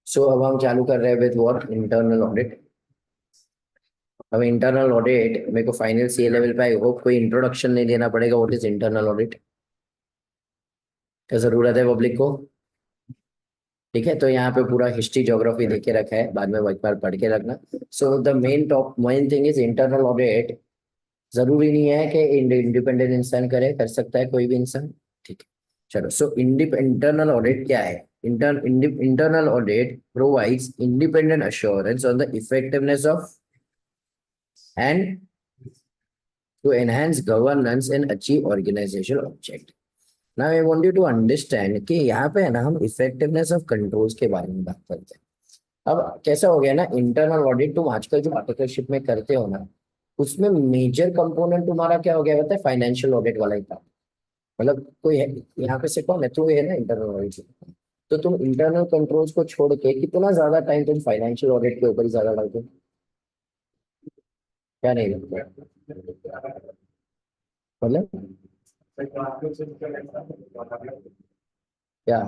अब हम चालू कर रहे हैं विद व्हाट इंटरनल ऑडिट। अब इंटरनल ऑडिट मेरे को फाइनल सी लेवल पे आई होप कोई इंट्रोडक्शन नहीं देना पड़ेगा व्हाट इज इंटरनल ऑडिट। क्या जरूरत है पब्लिक को? ठीक है, तो यहाँ पे पूरा हिस्ट्री ज्योग्राफी देके रखा है, बाद में एक बार पढ़ के रखना। So the main thing is internal audit. जरूरी नहीं है कि इंडिपेंडेंट इंसान करे, कर सकता है कोई भी इंसान। ठीक है, चलो। इंटरनल ऑडिट क्या है? Internal audit provides independent assurance on the effectiveness of and to enhance governance and achieve organizational object. Now I want you to understand कि यहाँ पे है ना, हम इफेक्टिवनेस ऑफ कंट्रोल्स के बारे में बात करते हैं। अब कैसा हो गया ना, इंटरनल ऑडिट तुम आजकल जो आर्टिकलशिप में करते हो ना, उसमें मेजर कंपोनेंट तुम्हारा क्या हो गया पता है? फाइनेंशियल ऑडिट वाला ही था। मतलब कोई है यहाँ पे से कौन है? तू है ना इंटरनल ऑडिट। तो तुम इंटरनल कंट्रोल्स को छोड़ के कितना ज्यादा टाइम तुम फाइनेंशियल ऑडिट के ऊपर ही ज्यादा लगते हो? क्या नहीं लगता? मतलब क्या?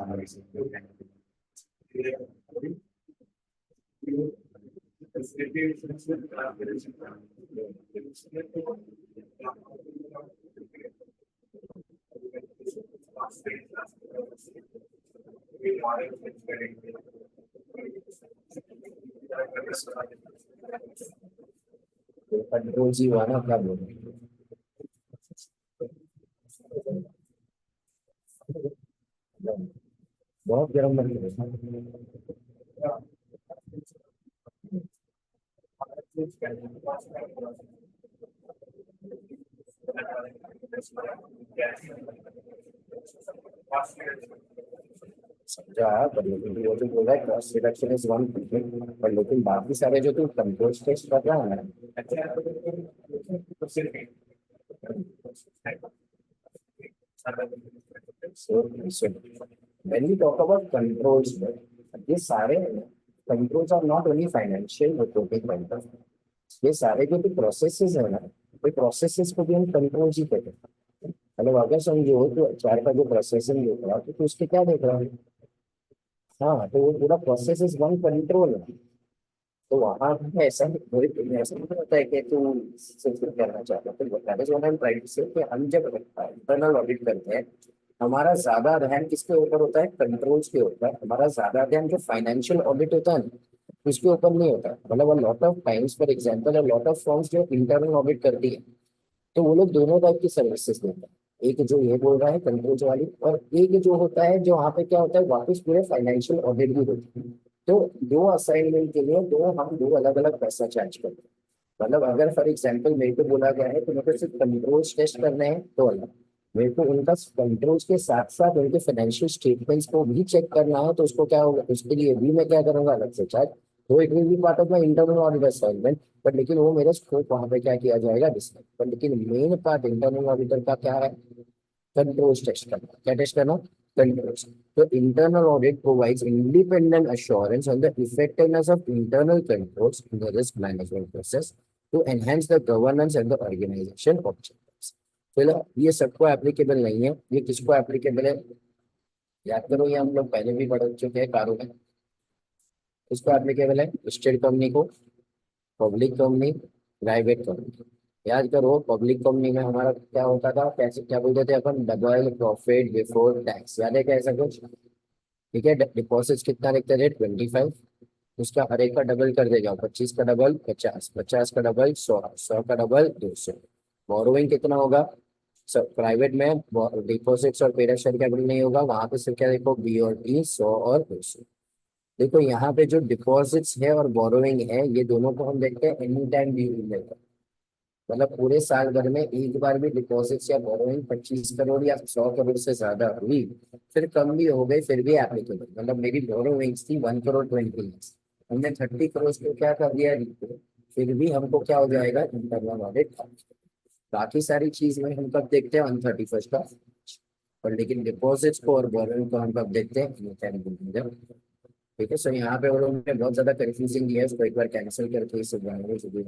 कंट्रोल्स ही हुआ ना, क्या बोल? बहुत गर्म बन गया। समझा, पर लेकिन वो जो बोल रहा है क्रॉस रिडक्शन इज वन, पर लेकिन बाकी सारे जो तू कंट्रोल टेस्ट कर रहा है ना, when we talk about controls, ये सारे controls are not only financial reporting control. ये सारे जो भी प्रोसेसेस है ना, वो प्रोसेसेस को भी हम कंट्रोल्स ही कहते हैं। मतलब अगर समझो तो चार का जो प्रोसेसिंग देख रहा है तो उसके क्या देख रहा है? हाँ, तो वो पूरा प्रोसेस इज वन कंट्रोल है। तो वहां पे ऐसा नहीं होता है कि तू सिर्फ करना चाहता है। तो that is what I am trying to say कि हम जब इंटरनल ऑडिट करते हैं, हमारा ज्यादा ध्यान किसके ऊपर होता है? कंट्रोल्स के ऊपर। हमारा ज्यादा ध्यान जो फाइनेंशियल ऑडिट होता है ना, उसके ऊपर नहीं होता है। मतलब lot of times for example lot of firms जो इंटरनल ऑडिट करती है, तो वो लोग दोनों टाइप की सर्विसेज देते हैं। एक जो ये बोल रहा है कंट्रोल्स वाली, और एक जो होता है जो वहाँ पे क्या होता है, वापस पूरे फाइनेंशियल ऑडिट भी होती है। तो दो असाइनमेंट के लिए दो अलग अलग पैसा चार्ज करते हैं। मतलब अगर फॉर एग्जाम्पल मेरे को बोला गया है कि मेरे को सिर्फ कंट्रोल्स टेस्ट करने हैं तो अलग, मेरे को उनका कंट्रोल्स के साथ साथ उनके फाइनेंशियल स्टेटमेंट्स को भी चेक करना है तो उसको क्या होगा, उसके लिए भी मैं क्या करूंगा, अलग से चार्ज। तो it will be part of my internal audit assignment. But लेकिन वो मेरा स्कोप वहां पे क्या किया जाएगा, डिस्कस। पर लेकिन मेन पार्ट इंटरनल ऑडिटर का क्या है? कंट्रोल्स टेस्ट करना। क्या टेस्ट करना? कंट्रोल्स। तो internal audit provides independent assurance on the effectiveness of internal controls in the risk management process to enhance the governance and the organization objectives। फिलहाल ये सबको एप्लीकेबल नहीं है। ये किसको एप्लीकेबल है? याद करो, ये हम लोग पहले भी पढ़ चुके हैं कारों में। किसको एप्लीकेबल है? स्टेट कंपनी को, पब्लिक कंपनी, प्राइवेट कंपनी। याद करो, पब्लिक कंपनी में हमारा क्या होता था, कैसे क्या बोलते थे अपन? Double profit before tax. याद है क्या ऐसा कुछ? ठीक है, डिपॉजिट कितना लिखते थे? 25। उसका हर एक का डबल कर दे जाओ, 25 का डबल 50, 50 का डबल 100, 100 का डबल 200। बोरोइंग कितना होगा? सब प्राइवेट में डिपॉजिट्स और पेरा शेयर कैपिटल नहीं होगा, वहां पे सिर्फ क्या देखो, बी और टी, 100 और 200। देखो यहाँ पे जो डिपॉजिट्स है और बोरोइंग है, ये दोनों को हम देखते हैं एनी टाइम ड्यूरिंग द। मतलब पूरे साल भर में एक बार भी डिपॉजिट्स या बोरोइंग 25 करोड़ या 100 करोड़ से ज्यादा हुई, फिर कम भी हो गई, फिर भी एप्लीकेबल। मतलब मेरी बोरोइंग्स थी 1 करोड़ 20 lakhs, हमने 30 करोड़ को क्या कर दिया repay, फिर भी हमको क्या हो जाएगा, इंटरनल ऑडिट। बाकी सारी चीज में हम कब देखते हैं? ऑन 31st का। पर लेकिन डिपॉजिट्स को और बोरोइंग को हम कब देखते हैं? ठीक है। सो यहाँ पे वो लोगों ने बहुत ज्यादा कंफ्यूजिंग दिया है, उसको एक बार कैंसिल करके इसे बनाने से भी।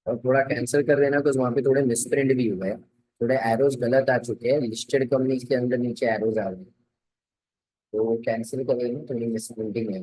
और थोड़ा कैंसिल कर देना, तो वहाँ पे थोड़े मिसप्रिंट भी हुआ है। थोड़े एरोज गलत आ चुके हैं, लिस्टेड कंपनीज के अंदर नीचे एरोज आ रहे हैं, तो कैंसिल करेंगे, थोड़ी मिसप्रिंटिंग है।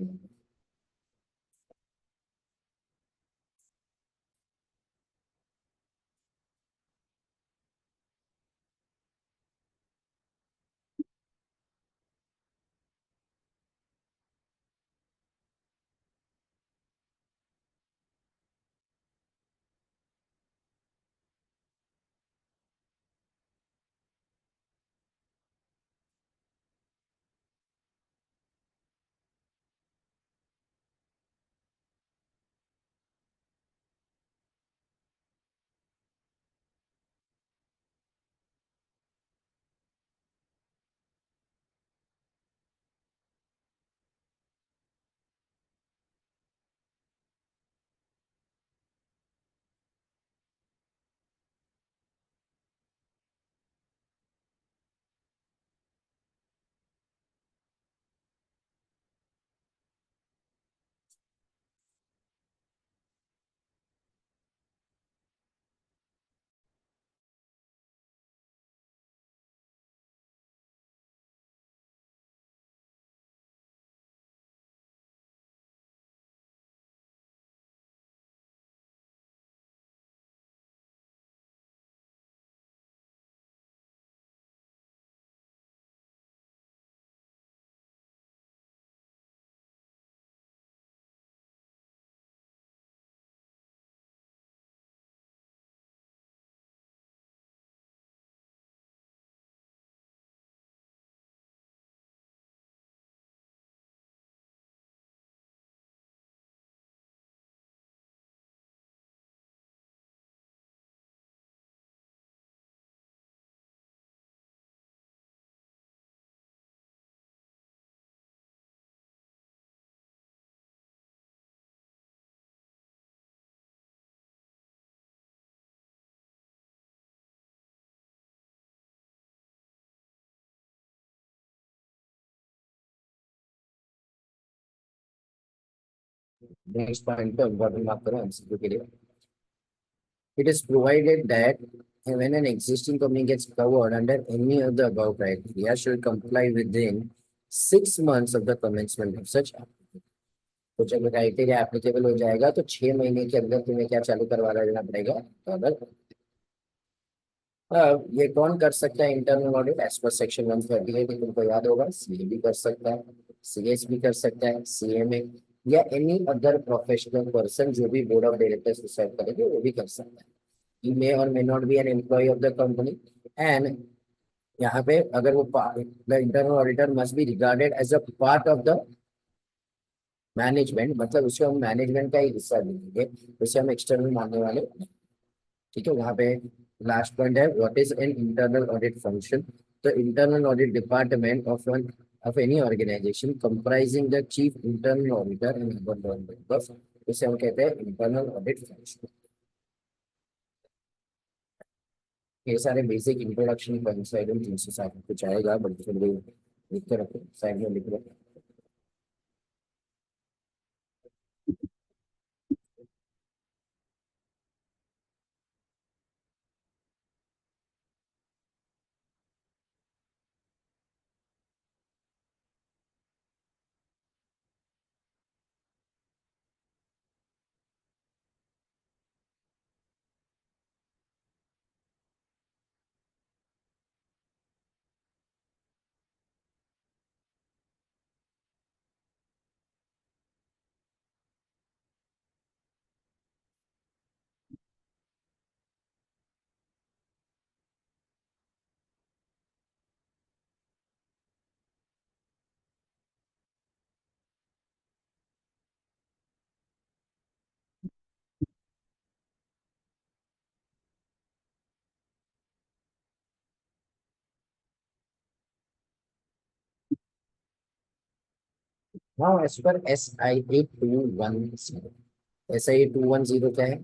नेक्स्ट पॉइंट पे इम्पोर्टेंट बात करो एमसीक्यू के लिए। It is provided that when an existing company gets covered under any of the above criteria, shall comply within 6 months of the commencement of such application. तो जब criteria applicable हो जाएगा तो 6 महीने के अंदर तुम्हें क्या चालू करवा देना पड़ेगा, तो अगर ये कौन कर सकता है internal audit as per section 138, तुमको याद होगा, सीए भी कर सकता है, सीएस भी कर सकता है, सीएमए या एनी अदर प्रोफेशनल पर्सन जो भी बोर्ड ऑफ डायरेक्टर्स डिसाइड करेंगे वो भी कर सकता है। he may or may not be an employee of the company, and यहाँ पे अगर वो the internal auditor must be regarded as a part of the management, मतलब उसको हम मैनेजमेंट का ही हिस्सा देंगे, उसे हम एक्सटर्नल मानने वाले नहीं। ठीक है, वहाँ पे लास्ट पॉइंट है, what is an internal audit function. The internal audit department of one of any organization comprising the chief internal auditor and other board members, इसे हम कहते हैं इंटरनल ऑडिट फंक्शन। ये सारे बेसिक इंट्रोडक्शन पॉइंट्स है, 360 कुछ आएगा, बट फिर भी लिख के रखो, साइड में लिख रखो। हाँ, एज पर SIA 210, SIA 210 क्या है,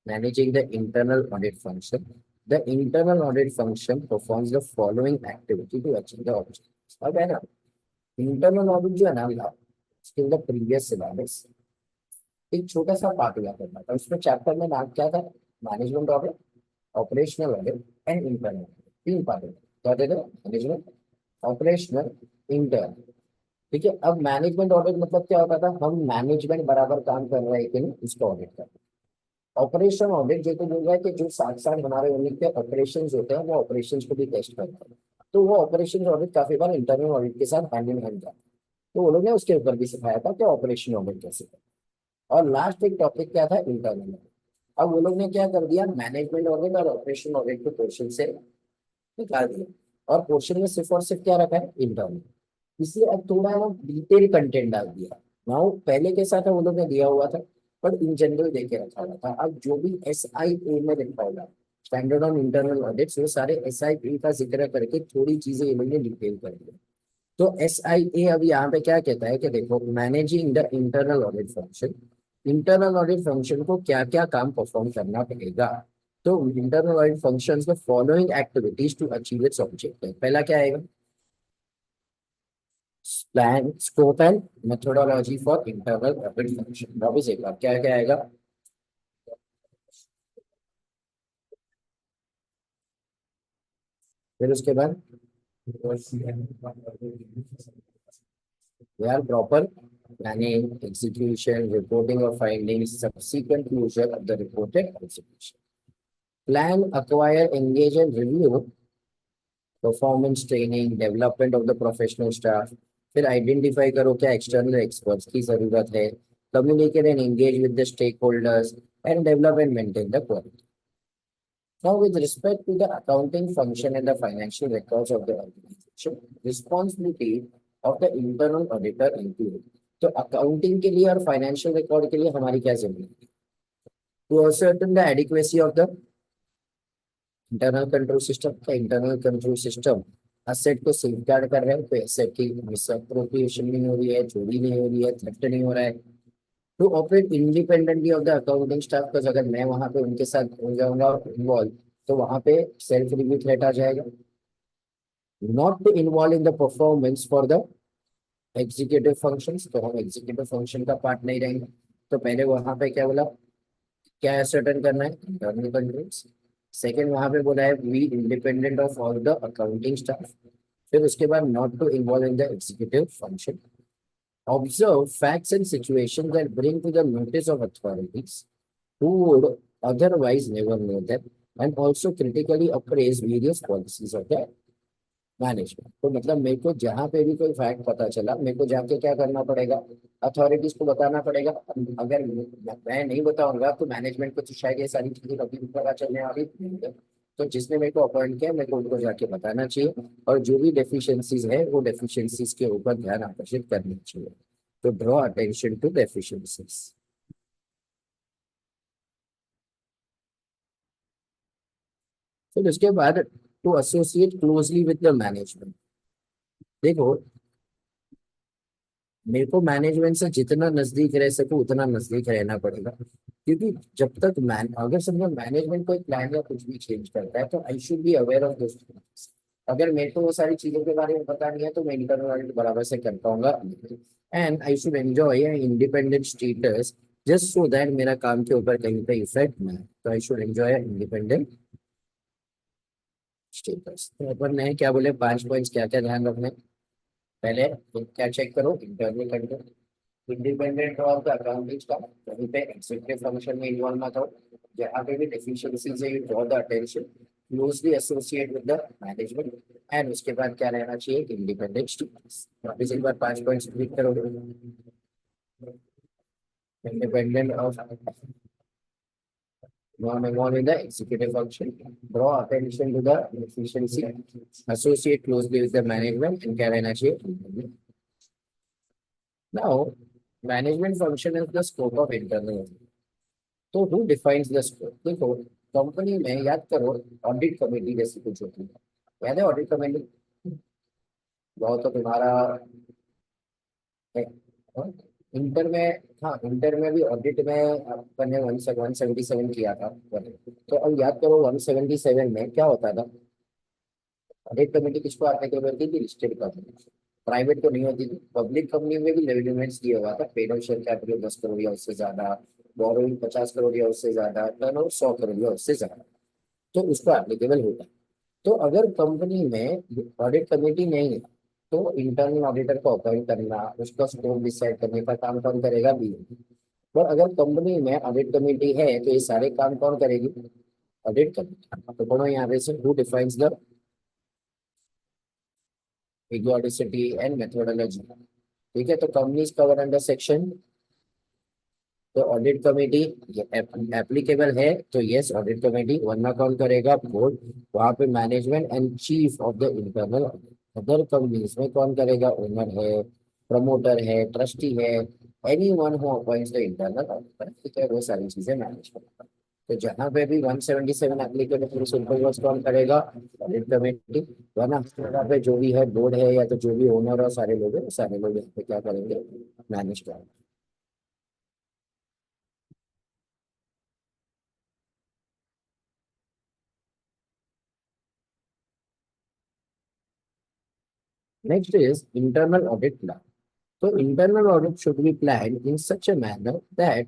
managing the internal audit function. The internal audit function performs the following activity to achieve the objectives. अब है ना, इंटरनल ऑडिट जो है ना, इन द प्रीवियस सिलेबस एक छोटा सा पार्ट हुआ करता था, उसमें चैप्टर में नाम क्या था, management audit. Operational audit and internal, तीन पार्ट क्या थे? Management, operational, intern. ठीक है, अब मैनेजमेंट ऑडिट मतलब क्या होता था? हम मैनेजमेंट बराबर काम कर रहे हैं कि नहीं, इसको ऑडिट कर। ऑपरेशन ऑडिट जो तो बोल रहा है कि जो साथ साथ हमारे यूनिट के ऑपरेशन होते हैं वो ऑपरेशन को भी टेस्ट करते हैं, तो वो ऑपरेशन ऑडिट काफी बार इंटरनल ऑडिट के साथ हैंड इन हैंड जाता है। तो वो लोग ने उसके ऊपर भी सिखाया था कि ऑपरेशन ऑडिट कैसे करें। और लास्ट एक टॉपिक क्या था? Internal audit. अब वो लोग ने क्या कर दिया, मैनेजमेंट ऑडिट और ऑपरेशन ऑडिट को पोर्शन से निकाल दिया, और पोर्शन में सिर्फ और सिर्फ क्या रखा है? इंटरनल। इसलिए अब थोड़ा वो डिटेल कंटेंट डाल दिया। नाउ पहले के साथ वो लोग ने दिया हुआ था, पर इन जनरल देके रखा हुआ था। अब जो भी SIA में लिखा होगा, स्टैंडर्ड ऑन इंटरनल ऑडिट्स, वो सारे SIA का जिक्र करके थोड़ी चीजें ये लोग ने डिटेल कर दिया। तो SIA अब यहाँ पे क्या कहता है कि देखो, managing the internal audit function, internal audit function को क्या क्या काम परफॉर्म करना पड़ेगा। तो इंटरनल ऑडिट फंक्शन में following activities to achieve its objective, पहला क्या आएगा? Plan, scope and methodology for internal audit function. वापिस एक बार क्या क्या आएगा? फिर उसके बाद we are proper planning, execution, reporting of findings, subsequent closure of the reported execution. Plan, acquire, engage and review performance training, development of the professional staff. फिर identify करो क्या एक्सटर्नल एक्सपर्ट्स की जरूरत है, communicate and engage with the stakeholders and develop and maintain the quality. Now, with respect to the accounting function and the financial records of the organization, responsibility of the internal auditor include। तो accounting के लिए और financial record के लिए हमारी क्या जिम्मेदारी? To ascertain the adequacy of the internal control system. का इंटरनल कंट्रोल सिस्टम असेट को सेफगार्ड कर रहे हैं, तो एसेट की मिसअप्रोप्रिएशन नहीं हो रही है, चोरी नहीं हो रही है, थेफ्ट नहीं हो रहा है। To operate independently of the accounting staff, का अगर मैं वहां पे उनके साथ हो जाऊंगा इन्वॉल्व, तो वहां पे सेल्फ रिव्यू थ्रेट आ जाएगा। Not to involve in the performance for the executive functions, तो हम एग्जीक्यूटिव फंक्शन का पार्ट नहीं रहेंगे। तो पहले वहां पे क्या बोला, क्या असर्टन करना है? Internal controls. सेकेंड वहां पे बोला है we independent of all the accounting staff. फिर उसके बाद not to involve in the executive function. Observe facts and situation that bring to the notice of authorities who would otherwise never know them, and also critically appraise various policies of the management. तो मतलब मेरे को जहाँ पे भी कोई fact पता चला, मेरे को जाके क्या करना पड़ेगा? अथॉरिटीज को बताना पड़ेगा। अगर मैं नहीं बताऊंगा तो मैनेजमेंट को तो शायद ये सारी चीजें कभी भी पता चलने वाली नहीं है। तो जिसने मेरे को अपॉइंट किया, मेरे को उनको जाके बताना चाहिए, और जो भी डेफिशिएंसीज है वो डेफिशिएंसीज के ऊपर ध्यान आकर्षित करनी चाहिए। तो ड्रॉ अटेंशन टू डेफिशिएंसीज। फिर उसके बाद to associate closely with the management. देखो, मेरे को मैनेजमेंट से जितना नजदीक रह सकूं उतना नजदीक रहना पड़ेगा, क्योंकि जब तक मैन अगर समझो मैनेजमेंट कोई प्लान या कुछ भी चेंज करता है, तो I should be aware of those things. अगर मेरे को वो सारी चीजों के बारे में पता नहीं है, तो मैं इंटरनल ऑडिट बराबर से कर पाऊंगा। And I should enjoy independent status, just so that मेरा काम के ऊपर कहीं पे इफेक्ट ना है। तो I should enjoy independent status. तो अपन ने क्या बोले, 5 पॉइंट्स क्या क्या ध्यान रखने? पहले तो क्या चेक करो? Internal control, independent of the accounting staff, कहीं पे एग्जीक्यूटिव फंक्शन में इन्वॉल्व मत हो। जहाँ पे भी डेफिशिएंसीज है, you draw the attention, closely associate with the management. And उसके बाद क्या रहना चाहिए? Independent students. वापिस एक बार 5 पॉइंट्स रिपीट करोगे? Independent of non involved in the executive function, draw attention to the efficiency, associate closely with the management, and क्या रहना चाहिए? Now, management function is the scope of internal। तो who defines the scope? देखो, company में याद करो, audit committee जैसी कुछ होती है। याद है ऑडिट कमेटी? बहुत तो तुम्हारा है, हाँ? इंटर में, हाँ इंटर में भी ऑडिट में अपन ने 177 किया था। तो अब याद करो 177 में क्या होता था? ऑडिट कमेटी किसको आने के होती थी? Listed company. प्राइवेट को नहीं होती थी। पब्लिक कंपनी में भी लिमिट्स दिया हुआ था, पेड शेयर कैपिटल 10 करोड़ या उससे ज्यादा, बोरोइंग 50 करोड़ या उससे ज्यादा, टर्नओवर 100 करोड़ या उससे ज्यादा। तो उसको एप्लीकेबल होता है। तो अगर कंपनी में ऑडिट कमेटी नहीं है तो इंटरनल ऑडिटर को अपॉइंट करना, उसका स्कोप डिसाइड करने का काम कौन करेगा? बी। और अगर कंपनी में ऑडिट कमेटी है तो ये सारे काम कौन करेगी? Audit committee. तो पढ़ो यहाँ पे से, who defines the periodicity and methodology. ठीक है, तो कंपनीज कवर अंडर सेक्शन, तो ऑडिट कमेटी एप्लीकेबल है तो यस ऑडिट कमेटी, वरना कौन करेगा? बोर्ड। वहां पे management and chief of the internal. Other companies में कौन करेगा? ओनर है, प्रमोटर है, ट्रस्टी है, any one who appoints the internal auditor. ठीक है, वो सारी चीजें मैनेज करेगा। तो जहां पे भी 177 एप्लीकेबल है सिंपल वर्क कौन करेगा? Audit committee. वरना जगह पे जो भी है बोर्ड है या तो जो भी ओनर और सारे लोग हैं, सारे लोग यहाँ पे क्या करेंगे? मैनेज करेंगे। Next is internal audit plan. So internal audit should be planned in such a manner that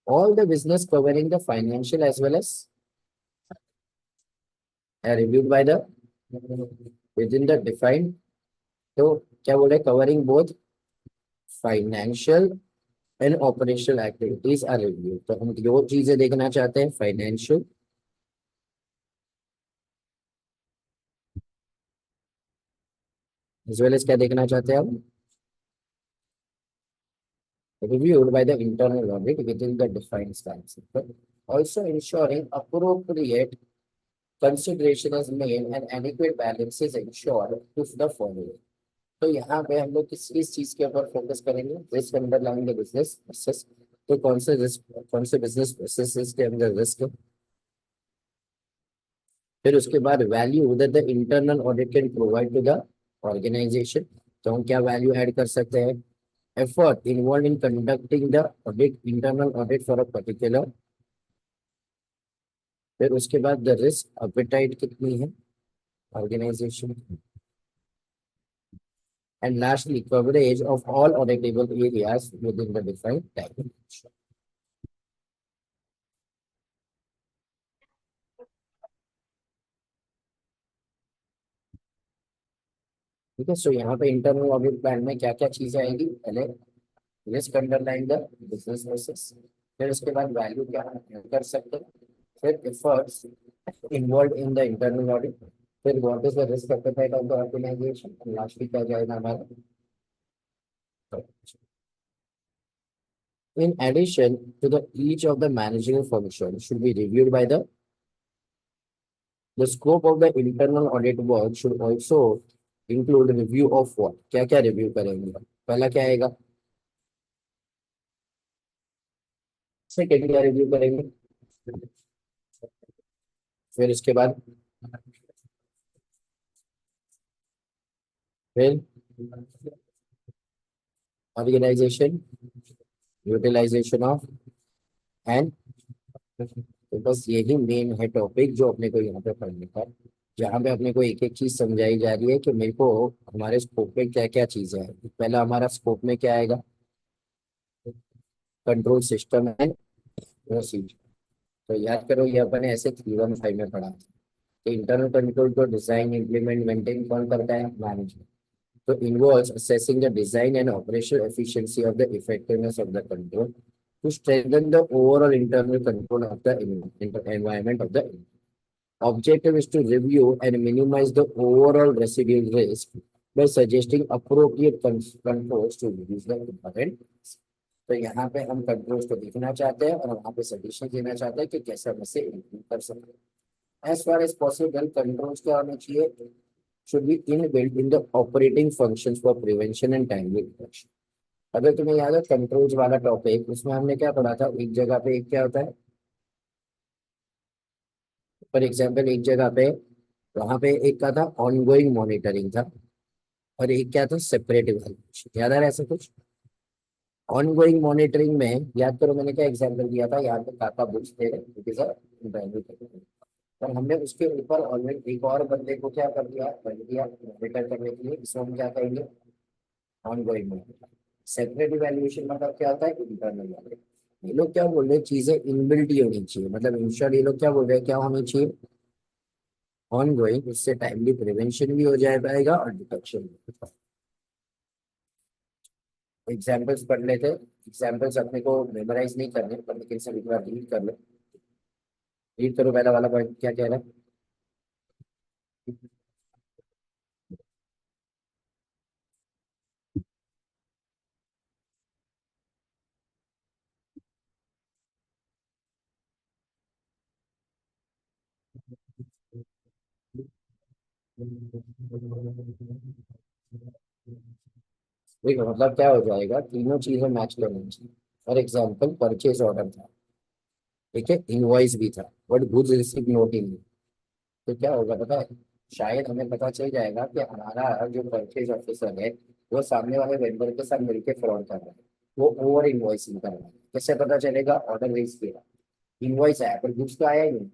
all the business covering the financial as well as are reviewed by the within the defined. तो क्या बोले? Covering both financial and operational activities are review. तो हम दो चीजें देखना चाहते हैं, फाइनेंशियल एज वेल एज क्या देखना चाहते हैं हम? Reviewed by the internal audit within the defined times. Also ensuring appropriate consideration is made and adequate balance is ensured to the following. तो यहाँ पे हम लोग किस चीज के ऊपर फोकस करेंगे? Risk underlying the business process. तो कौन से रिस्क, कौन से बिजनेस प्रोसेसेस के अंदर रिस्क? फिर उसके बाद value that the internal audit can provide to the organisation. तो हम क्या वैल्यू ऐड कर सकते हैं? Effort involve in conducting the audit, internal audit for a particular. फिर उसके बाद द रिस्क अपेटाइट कितनी है organisation. And lastly, coverage of all auditable areas within the defined time. ठीक है, सो यहाँ पे इंटरनल ऑडिट प्लान में क्या क्या चीजें आएंगी? पहले risk underline the business process, फिर उसके बाद वैल्यू क्या कर सकते हैं, फिर efforts involve in the internal audit, फिर what is the risk appetite of the organisation, lastly क्या जाएगा हमारा? In addition to the each of the managerial function should be reviewed by the scope of the internal audit work should also include review of what? क्या क्या review करेंगे? पहला क्या आएगा? Second क्या रिव्यू करेंगे? फिर उसके बाद फिर ऑर्गेनाइजेशन, यूटिलाइजेशन ऑफ एंड। तो बस यही मेन है टॉपिक जो अपने को यहाँ पे पढ़ने का, जहाँ पे अपने को एक एक चीज समझाई जा रही है कि मेरे को हमारे स्कोप में क्या क्या चीजें हैं। पहला हमारा स्कोप में क्या आएगा? Control system and procedure. तो याद करो ये अपन ऐसे 315 में पढ़ा था कि इंटरनल कंट्रोल को डिजाइन इम्प्लीमेंट मेंटेन कौन करता है? Management. So involves assessing the design and operational efficiency of the effectiveness of the control to strengthen the overall internal control of the environment of the objective is to review and minimize the overall residual risk by suggesting appropriate controls to reduce the inherent। तो यहाँ पे हम controls को देखना चाहते हैं और वहाँ पे सजेशन देना चाहते हैं कि कैसे हम इसे इम्प्लीमेंट कर सकते हैं। As far as possible controls क्या होने चाहिए? should be inbuilt in the operating functions for prevention and timely detection। अगर तुम्हें याद है कंट्रोल्स वाला टॉपिक, उसमें हमने क्या पढ़ा था? एक जगह पे एक क्या होता है, फॉर एग्जाम्पल एक जगह पे वहां पे एक का था ऑनगोइंग मॉनिटरिंग था और एक क्या था? Separate evaluation. याद आ रहा है ऐसा कुछ? ऑनगोइंग मॉनिटरिंग में याद करो मैंने क्या एग्जाम्पल दिया था, यहाँ पे काका बुक्स थे, इट इज अ वैल्यू। और हमने उसके ऊपर ऑलरेडी एक और बंदे को क्या कर दिया? बन दिया मॉनिटर करने के लिए, इसको हम क्या कहेंगे? Ongoing monitoring. सेपरेट इवैल्यूएशन मतलब क्या होता है? Internal monitoring. ये लोग क्या बोल रहे हैं, चीजें इनबिल्ट ही होनी चाहिए, मतलब इन शॉर्ट ये लोग क्या बोल रहे हैं, क्या होनी चाहिए, ऑन गोइंग, इससे टाइमली प्रिवेंशन भी हो जाए पाएगा और डिटेक्शन भी। एग्जाम्पल्स पढ़ लेते, एग्जाम्पल्स अपने को मेमोराइज नहीं करने पर, लेकिन सब एक बार रीड कर लो। रीड करो पहला वाला पॉइंट क्या कह रहा है। देखो मतलब क्या हो जाएगा, तीनों चीजें मैच करनी चाहिए। फॉर एग्जाम्पल परचेज ऑर्डर था, ठीक है, इनवॉइस भी था, बट गुड्स रिसीव नोट इन। तो क्या होगा पता है, शायद हमें पता चल जाएगा कि हमारा जो परचेज ऑफिसर है वो सामने वाले वेंडर के साथ मिलकर फ्रॉड कर रहा है, वो ओवर इनवॉइसिंग कर रहा है। कैसे पता चलेगा, ऑर्डर रेज किया, इनवॉइस आया पर गुड्स तो आया ही नहीं।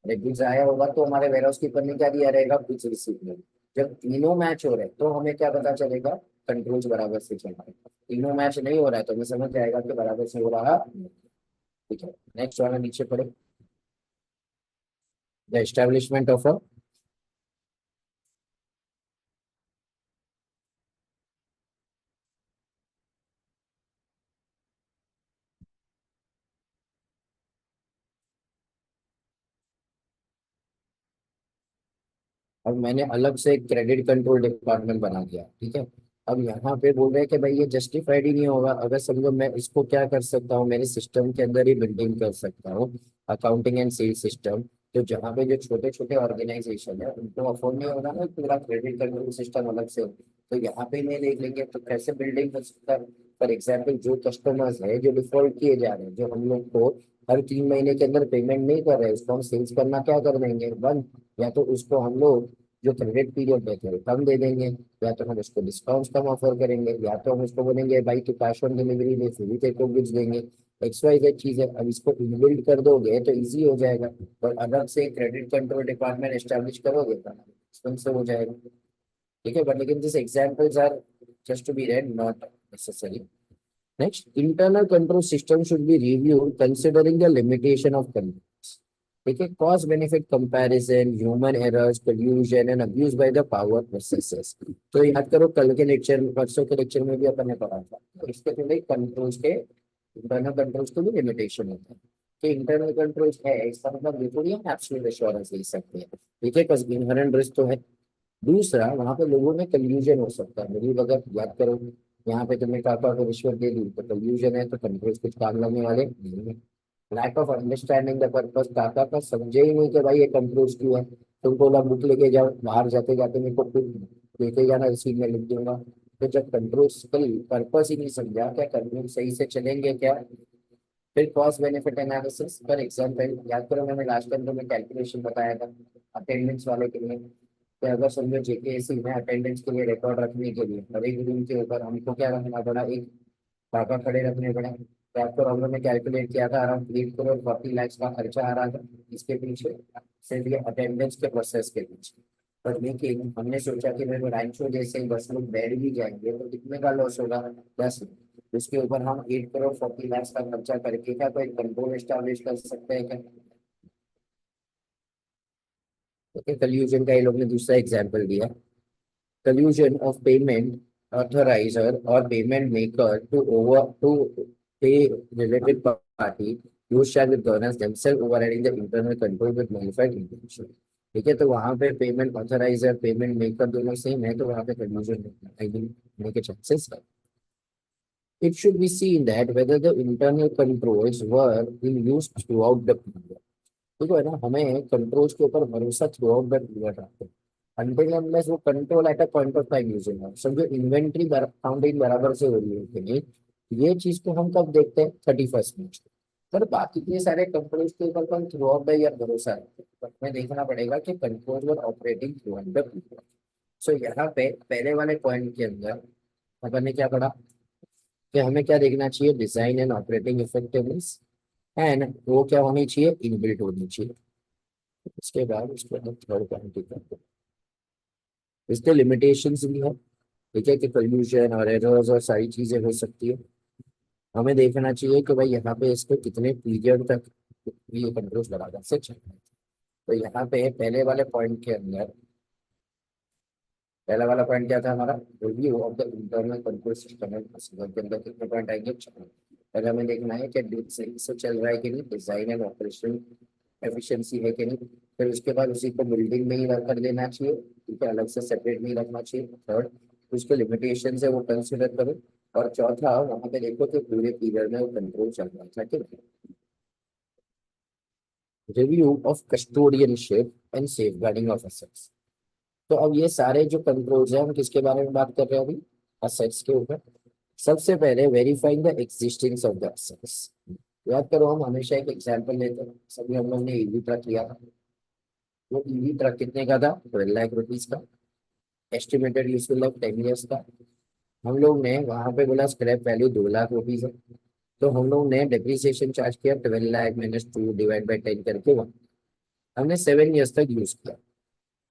अरे गुड्स आया होगा तो हमारे वेयरहाउस कीपर ने क्या दिया रहेगा, गुड्स रिसीव नहीं। जब तीनों मैच हो रहे हैं तो हमें क्या पता चलेगा, कंट्रोल्स बराबर से चल रहा है। तीनों मैच नहीं हो रहा है तो हमें समझ जाएगा कि बराबर से हो रहा नहीं। ठीक है, नेक्स्ट वाला नीचे पढ़े, द एस्टेब्लिशमेंट ऑफ अ। अब मैंने अलग से क्रेडिट कंट्रोल डिपार्टमेंट बना दिया, ठीक है। अब यहाँ पे बोल रहे हैं कि भाई ये जस्टिफाइड ही नहीं होगा, अगर समझो मैं इसको क्या कर सकता हूँ, मेरे सिस्टम के अंदर ही बिल्डिंग कर सकता हूँ, अकाउंटिंग एंड सेल्स सिस्टम। तो जहाँ पे जो छोटे छोटे ऑर्गेनाइजेशन है उनको अफोर्ड नहीं होगा ना पूरा क्रेडिट कंट्रोल सिस्टम अलग से, तो यहाँ पे नहीं देख लेंगे तो कैसे बिल्डिंग कर सकता है। फॉर एग्जाम्पल जो कस्टमर्स है जो डिफॉल्ट किए जा रहे हैं, जो हम लोग को हर 3 महीने के अंदर पेमेंट नहीं कर रहे हैं, उसको हम सेल्स करना क्या कर देंगे बंद, या तो उसको हम लोग जो क्रेडिट पीरियड देते हैं कम दे देंगे, या तो हम उसको डिस्काउंट कम ऑफर करेंगे, या तो हम उसको बोलेंगे भाई तू कैश ऑन डिलीवरी दे फिर भी तेरे को गुड्स देंगे। एक्स वाई जेड चीज है, अब इसको इनबिल्ड कर दोगे तो इजी हो जाएगा। और अलग से क्रेडिट कंट्रोल डिपार्टमेंट एस्टेब्लिश करोगे तो एक्सपेंसिव हो जाएगा। ठीक है, बट लेकिन this examples are just to be read, not necessary. Next, internal control system should be reviewed considering the limitation of controls. ठीक है, cost benefit comparison, human errors, collusion and abuse by the power processes। तो याद करो कल के lecture में, परसों के लेक्चर में भी अपन ने पढ़ा था, तो इसके थोड़े कंट्रोल्स के, इंटरनल कंट्रोल्स को भी लिमिटेशन होता है कि इंटरनल कंट्रोल्स है, इसका मतलब ये थोड़ी हम एब्सोल्यूट एश्योरेंस ले सकते हैं। ठीक है, बस इनहेरेंट रिस्क तो है। दूसरा, वहां पे लोगों में कंफ्यूजन हो सकता है, मेरी अगर याद करो, यहाँ पे तुमने काका को रिश्वत दे दी तो कंफ्यूजन है, तो कंट्रोल कुछ काम लगने वाले नहीं है। Lack of understanding the purpose, काका का समझे ही नहीं कि भाई ये कंट्रोल क्यों है। तुम बोला बुक लेके जाओ, बाहर जाते जाते मेरे को खुद लेके जाना, रिसीव में लिख दूंगा। तो जब कंट्रोल पर्पस ही नहीं समझा, क्या कंट्रोल सही से चलेंगे क्या। फिर cost benefit analysis, for example याद करो मैंने लास्ट टाइम तुम्हें कैलकुलेशन बताया था अटेंडेंस वाले के लिए, कि अगर समझो जेकेएससी में अटेंडेंस के लिए रिकॉर्ड रखने के लिए हर एक रूम के ऊपर हमको क्या रखना पड़ा, एक काका खड़े रखने पड़े। तो आपको हम लोग ने कैलकुलेट किया था अराउंड 8 करोड़ 40 लाख का खर्चा आ रहा था इसके पीछे, सिर्फ ये अटेंडेंस के प्रोसेस के पीछे। पर लेकिन हमने सोचा कि मेरे रैंक शो जैसे ही 10 लोग बैठ भी जाएंगे तो कितने का लॉस होगा, 10। उसके ऊपर हम 8 करोड़ 40 लाख का खर्चा करके क्या कोई कंट्रोल एस्टैब्लिश कर सकते हैं क्या। ओके, कल्यूजन का ये लोग ने दूसरा एग्जाम्पल दिया, collusion of payment authorizer or payment maker to pay related party, those shall with governance themselves overriding the internal control with modified intention। ठीक है, तो वहां पे पेमेंट ऑथराइजर पेमेंट मेकर दोनों सेम है, तो वहां पे कन्फ्यूजन होने के चांसेस है। It should be seen that whether the internal controls were in use throughout the period। देखो है ना, हमें कंट्रोल्स के ऊपर भरोसा थ्रू आउट द पीरियड रखते हैं, अनटिल अनलेस वो control at a point of time use होगा, समझो इन्वेंट्री काउंटिंग बराबर से हो रही है कि नहीं, ये चीज को हम कब देखते हैं, 31st मार्च को। पर बाकी के सारे कंट्रोल्स के ऊपर तो हम थ्रू आउट द ईयर भरोसा रखते हैं, तो हमें देखना पड़ेगा कि control were operating throughout the period. So यहाँ पे पहले वाले पॉइंट के अंदर अपन ने क्या पढ़ा, कि हमें क्या देखना चाहिए, design and operating effectiveness, and वो क्या होनी चाहिए, इनबिल्ट होनी चाहिए। इसके बाद उसके अंदर थर्ड पॉइंट, इसके लिमिटेशंस भी है। ठीक है, कि पोल्यूशन और एरर्स और सारी चीजें हो सकती है। हमें देखना चाहिए कि भाई यहाँ पे इसको कितने पीरियड तक ये कंट्रोल लगा सकते हैं। तो यहाँ पे पहले वाले पॉइंट के अंदर, पहला वाला पॉइंट क्या था हमारा, review of the internal control system and procedure के अंदर कितने पॉइंट आएंगे, चार। पहले हमें देखना है कि सही से चल रहा है कि नहीं, डिजाइन एंड ऑपरेशन एफिशिएंसी है कि नहीं। फिर उसके बाद उसी को बिल्डिंग में ही रख कर देना चाहिए, ठीक है, अलग से सेपरेट नहीं रखना चाहिए। थर्ड, उसके लिमिटेशन है वो कंसिडर करो। और चौथा, वहां पे देखो कि पूरे पीरियड में वो कंट्रोल चल रहा था कि नहीं। Review of custodianship and safeguarding of assets. तो अब ये सारे जो कंट्रोल्स हैं, हम किसके बारे में बात कर रहे हैं अभी, असेट्स के ऊपर। सबसे पहले verifying the existence of the assets. याद करो, हम हमेशा एक एग्जांपल लेते हैं, सभी हम लोग ने ईवी ट्रक लिया था। वो ईवी ट्रक कितने का था, 12 लाख रुपीज का। एस्टिमेटेड यूजफुल लाइफ 10 ईयर्स का। हम लोग ने वहां पे बोला स्क्रैप वैल्यू 2 लाख रुपीज है। तो हम लोग ने डिप्रिसिएशन चार्ज किया 12 लाख माइनस 2 डिवाइड बाई 10 करके वन। हमने 7 ईयर्स तक यूज किया।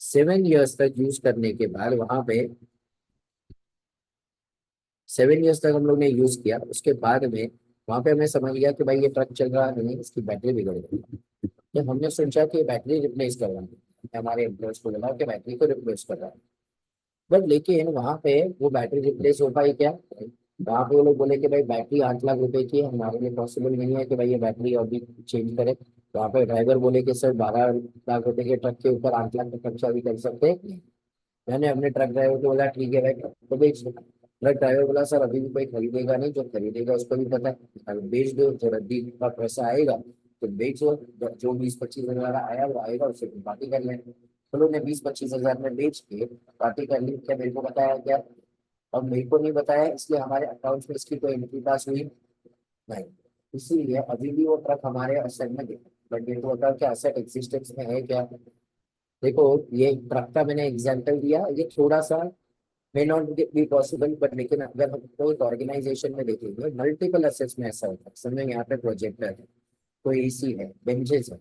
7 ईयर्स तक यूज करने के बाद वहां पे 7 ईयर्स तक हम लोग ने यूज किया, उसके बाद में वहां पे हमें समझ गया कि भाई ये ट्रक चल रहा नहीं, इसकी बैटरी बिगड़ गई। तो हमने सोचा कि बैटरी रिप्लेस करवानी है। हमारे एम्प्लॉयज को बोला कि बैटरी को रिप्लेस करवा। बट लेकिन वहां पे वो बैटरी रिप्लेस हो पाई क्या, वहां पे वो लोग बोले कि भाई बैटरी 8 लाख रुपए की है, हमारे लिए पॉसिबल नहीं है कि भाई ये बैटरी अभी चेंज करे। वहां पे ड्राइवर बोले कि सर 12 लाख रुपए के ट्रक के ऊपर 8 लाख का खर्चा भी कर सकते हैं। मैंने अपने ट्रक ड्राइवर को बोला ठीक है भाई, तो बेच दो। ट्रक ड्राइवर बोला सर अभी भी कोई खरीदेगा नहीं, जो खरीदेगा उसको भी पता है, अगर बेच दो जो रद्दी का पैसा आएगा तो बेचो। जो 20-25 हजार आया वो आएगा, उससे तुम बाकी कर लेंगे। तो लोग ने 20-25 हजार में बेच के बाकी कर ली। क्या मेरे को बताया क्या, अब मेरे को नहीं बताया, इसलिए हमारे अकाउंट में इसकी कोई एंट्री पास हुई नहीं। इसीलिए अभी भी वो ट्रक हमारे असेट में दिखा। बट मेरे को बताओ क्या असेट एग्जिस्टेंस में है क्या। देखो, ये ट्रक का मैंने एग्जांपल दिया, ये थोड़ा सा may not be possible, but लेकिन अगर हम कोई ऑर्गेनाइजेशन में देखेंगे मल्टीपल एसेट्स में ऐसा होता है। समझो यहाँ पे प्रोजेक्टर है, कोई एसी है, बेंचेस है,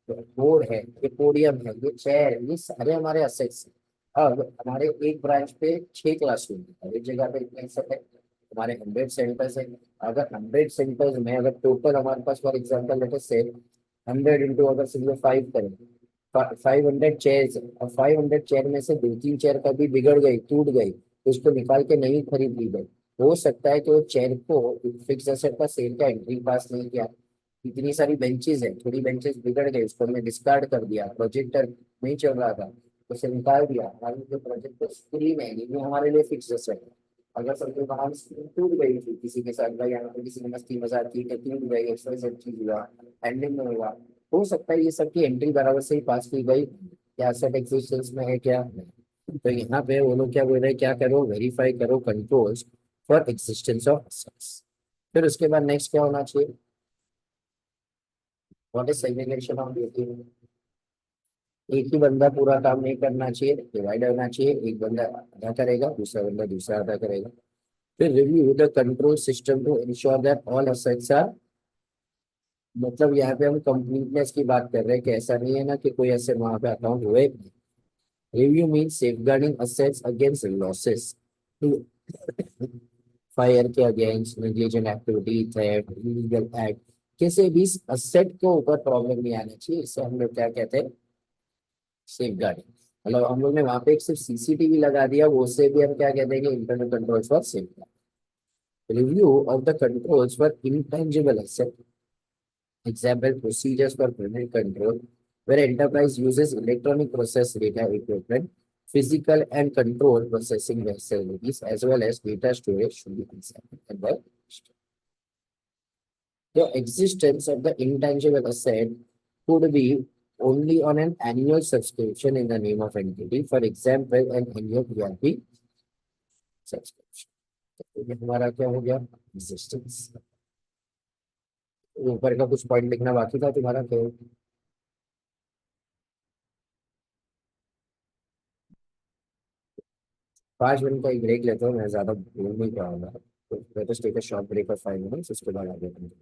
बोर्ड है, ये पोडियम है, ये चेयर है, ये सारे हमारे असेट्स हैं। अब हमारे एक ब्रांच पे 6 क्लासरूम है, एक जगह पे इतने set है, हमारे 100 सेंटर्स है। अगर 100 सेंटर्स में अगर टोटल हमारे पास फॉर एग्जाम्पल लेटे से 100 इंटू अगर सिर्फ 5 करें, 500 चेयर्स, और 500 चेयर में से 2-3 चेयर कभी बिगड़ गई, टूट गई, तो उसको निकाल के नहीं खरीद ली गई। हो सकता है कि वो चेयर को फिक्स एसेट का सेल का एंट्री पास नहीं किया। इतनी सारी बेंचेस है, थोड़ी बेंचेस बिगड़ गई, उसको हमने डिस्कार्ड कर दिया, प्रोजेक्टर नहीं चल रहा था तो उसे निकाल दिया। हमारे जो प्रोजेक्टर फ्री में है, ये हमारे लिए फिक्स एसेट है। अगर समझो बाहर स्क्रीन टूट गई थी किसी के साथ, भाई यहाँ पे किसी ने मस्ती मजाक की कि टूट गई, एक्सवाइजेड चीज हुआ, हैंडलिंग में हुआ, हो सकता है ये सब की एंट्री बराबर से ही पास की गई, क्या एसेट एग्जिस्टेंस में है क्या नहीं। तो यहाँ पे वो लोग क्या बोल रहे हैं, क्या करो, वेरीफाई करो controls for existence of assets. फिर उसके बाद नेक्स्ट क्या होना चाहिए, what is segregation of duty. एक ही बंदा पूरा काम नहीं करना चाहिए, डिवाइड होना चाहिए, एक बंदा आधा करेगा, दूसरा बंदा दूसरा आधा करेगा। फिर review the control system to ensure that all assets are, मतलब यहाँ पे हम कंप्लीटनेस की बात कर रहे हैं कि ऐसा नहीं है ना कि कोई ऐसे वहां पे अकाउंट हुए। Review means safeguarding assets against losses, fire के against, negligent activity, theft, illegal act, किसी भी असेट के ऊपर प्रॉब्लम नहीं आना चाहिए, इसे हम लोग क्या कहते हैं, सेफ गार्डिंग। मतलब हम लोग ने वहां पे एक सिर्फ सीसीटीवी लगा दिया, वो उससे भी हम क्या कहते हैं कि internal controls for safe guard. Review of the controls for intangible asset, example procedures for credit control, where enterprise uses electronic process data equipment, physical and control processing facilities, as well as data storage should be examined. And the existence of the intangible asset could be only on an annual subscription in the name of entity. For example, an annual ERP subscription. तो ये हमारा क्या हो गया, existence. ऊपर का कुछ point लिखना बाकी था तुम्हारा क्या। 5 मिनट का एक ब्रेक लेता हूँ, मैं ज्यादा बोल नहीं पाऊंगा, तो let us take a short break of 5 minutes, उसके बाद आगे बढ़ेंगे।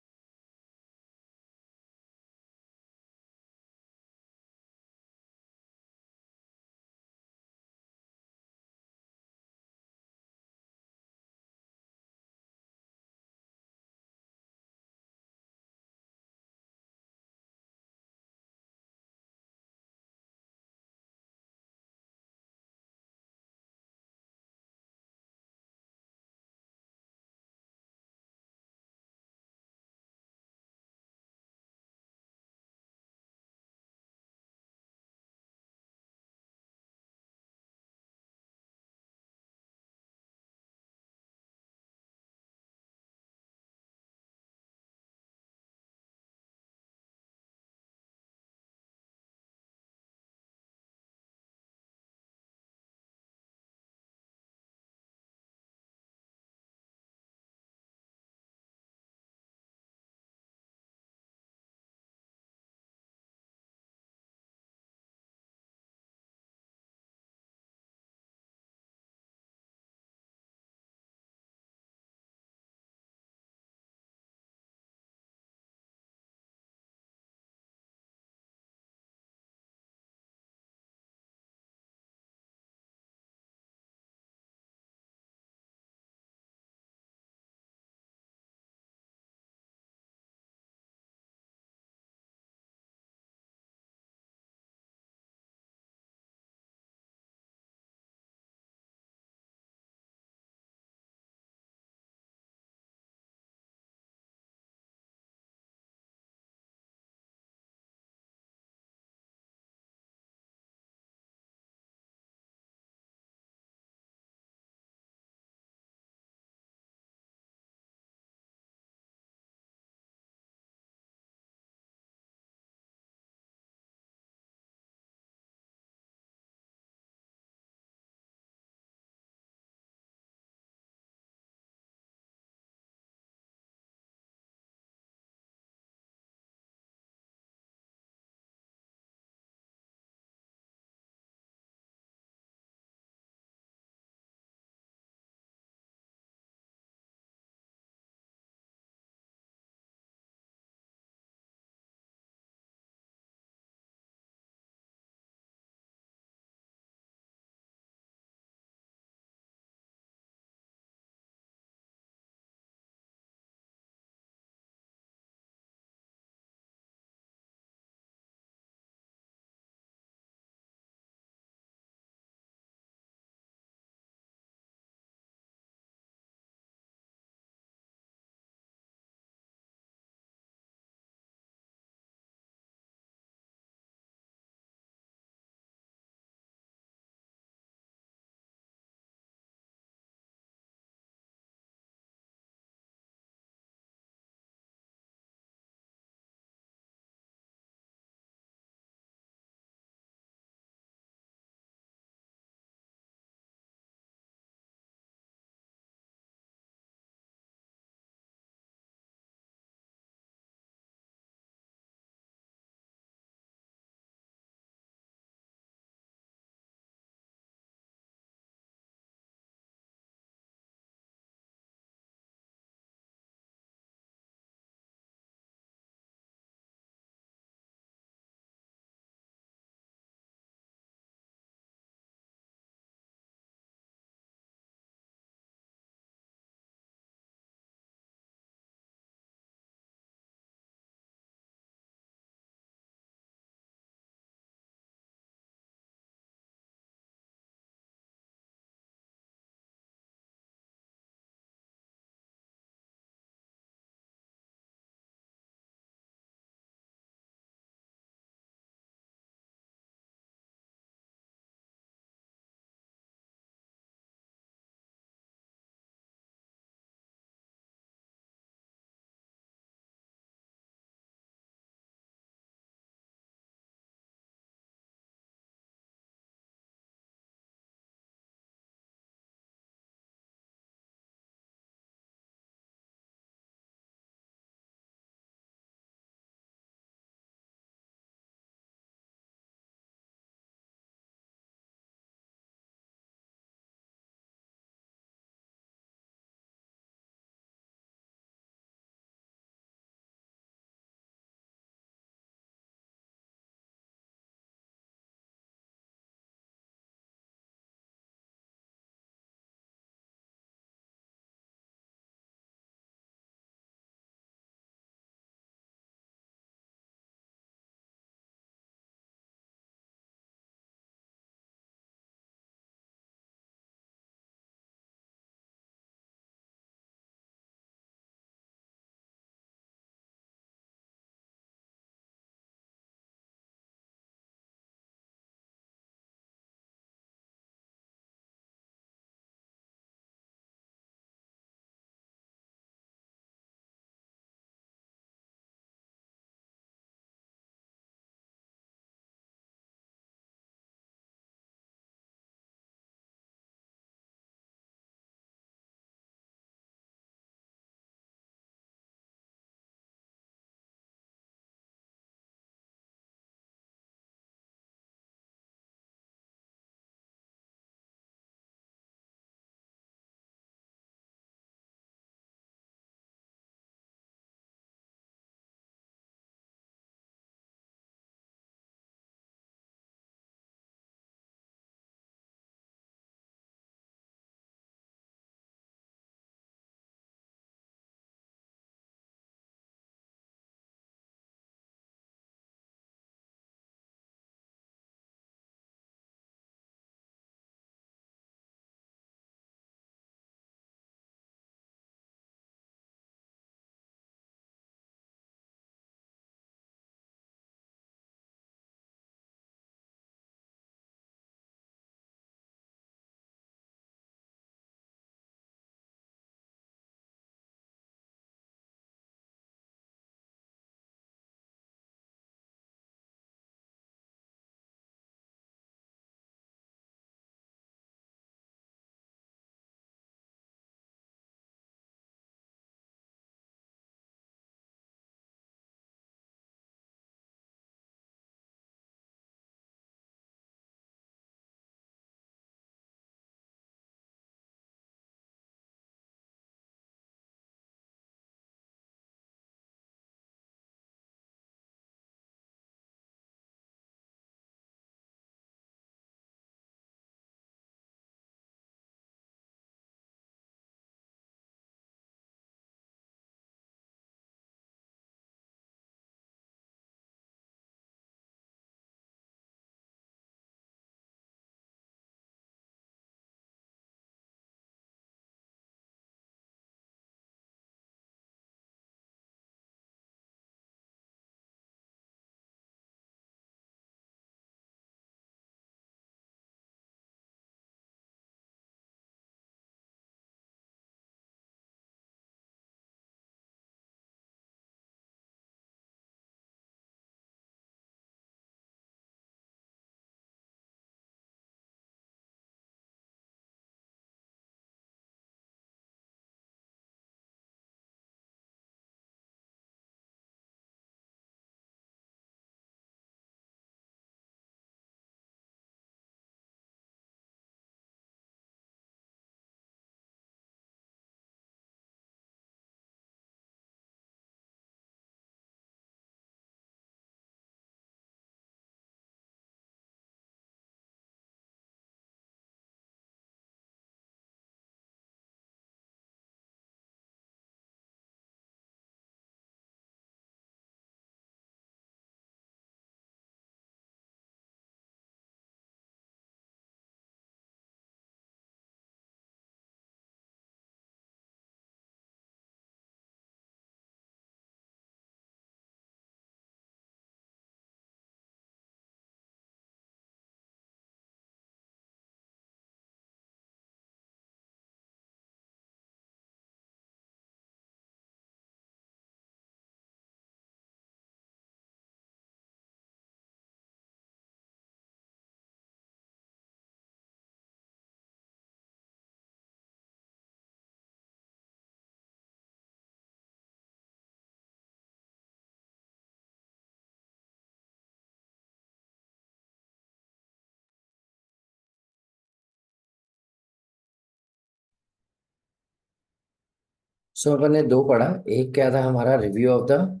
सो अपन ने दो पढ़ा, एक क्या था हमारा review of the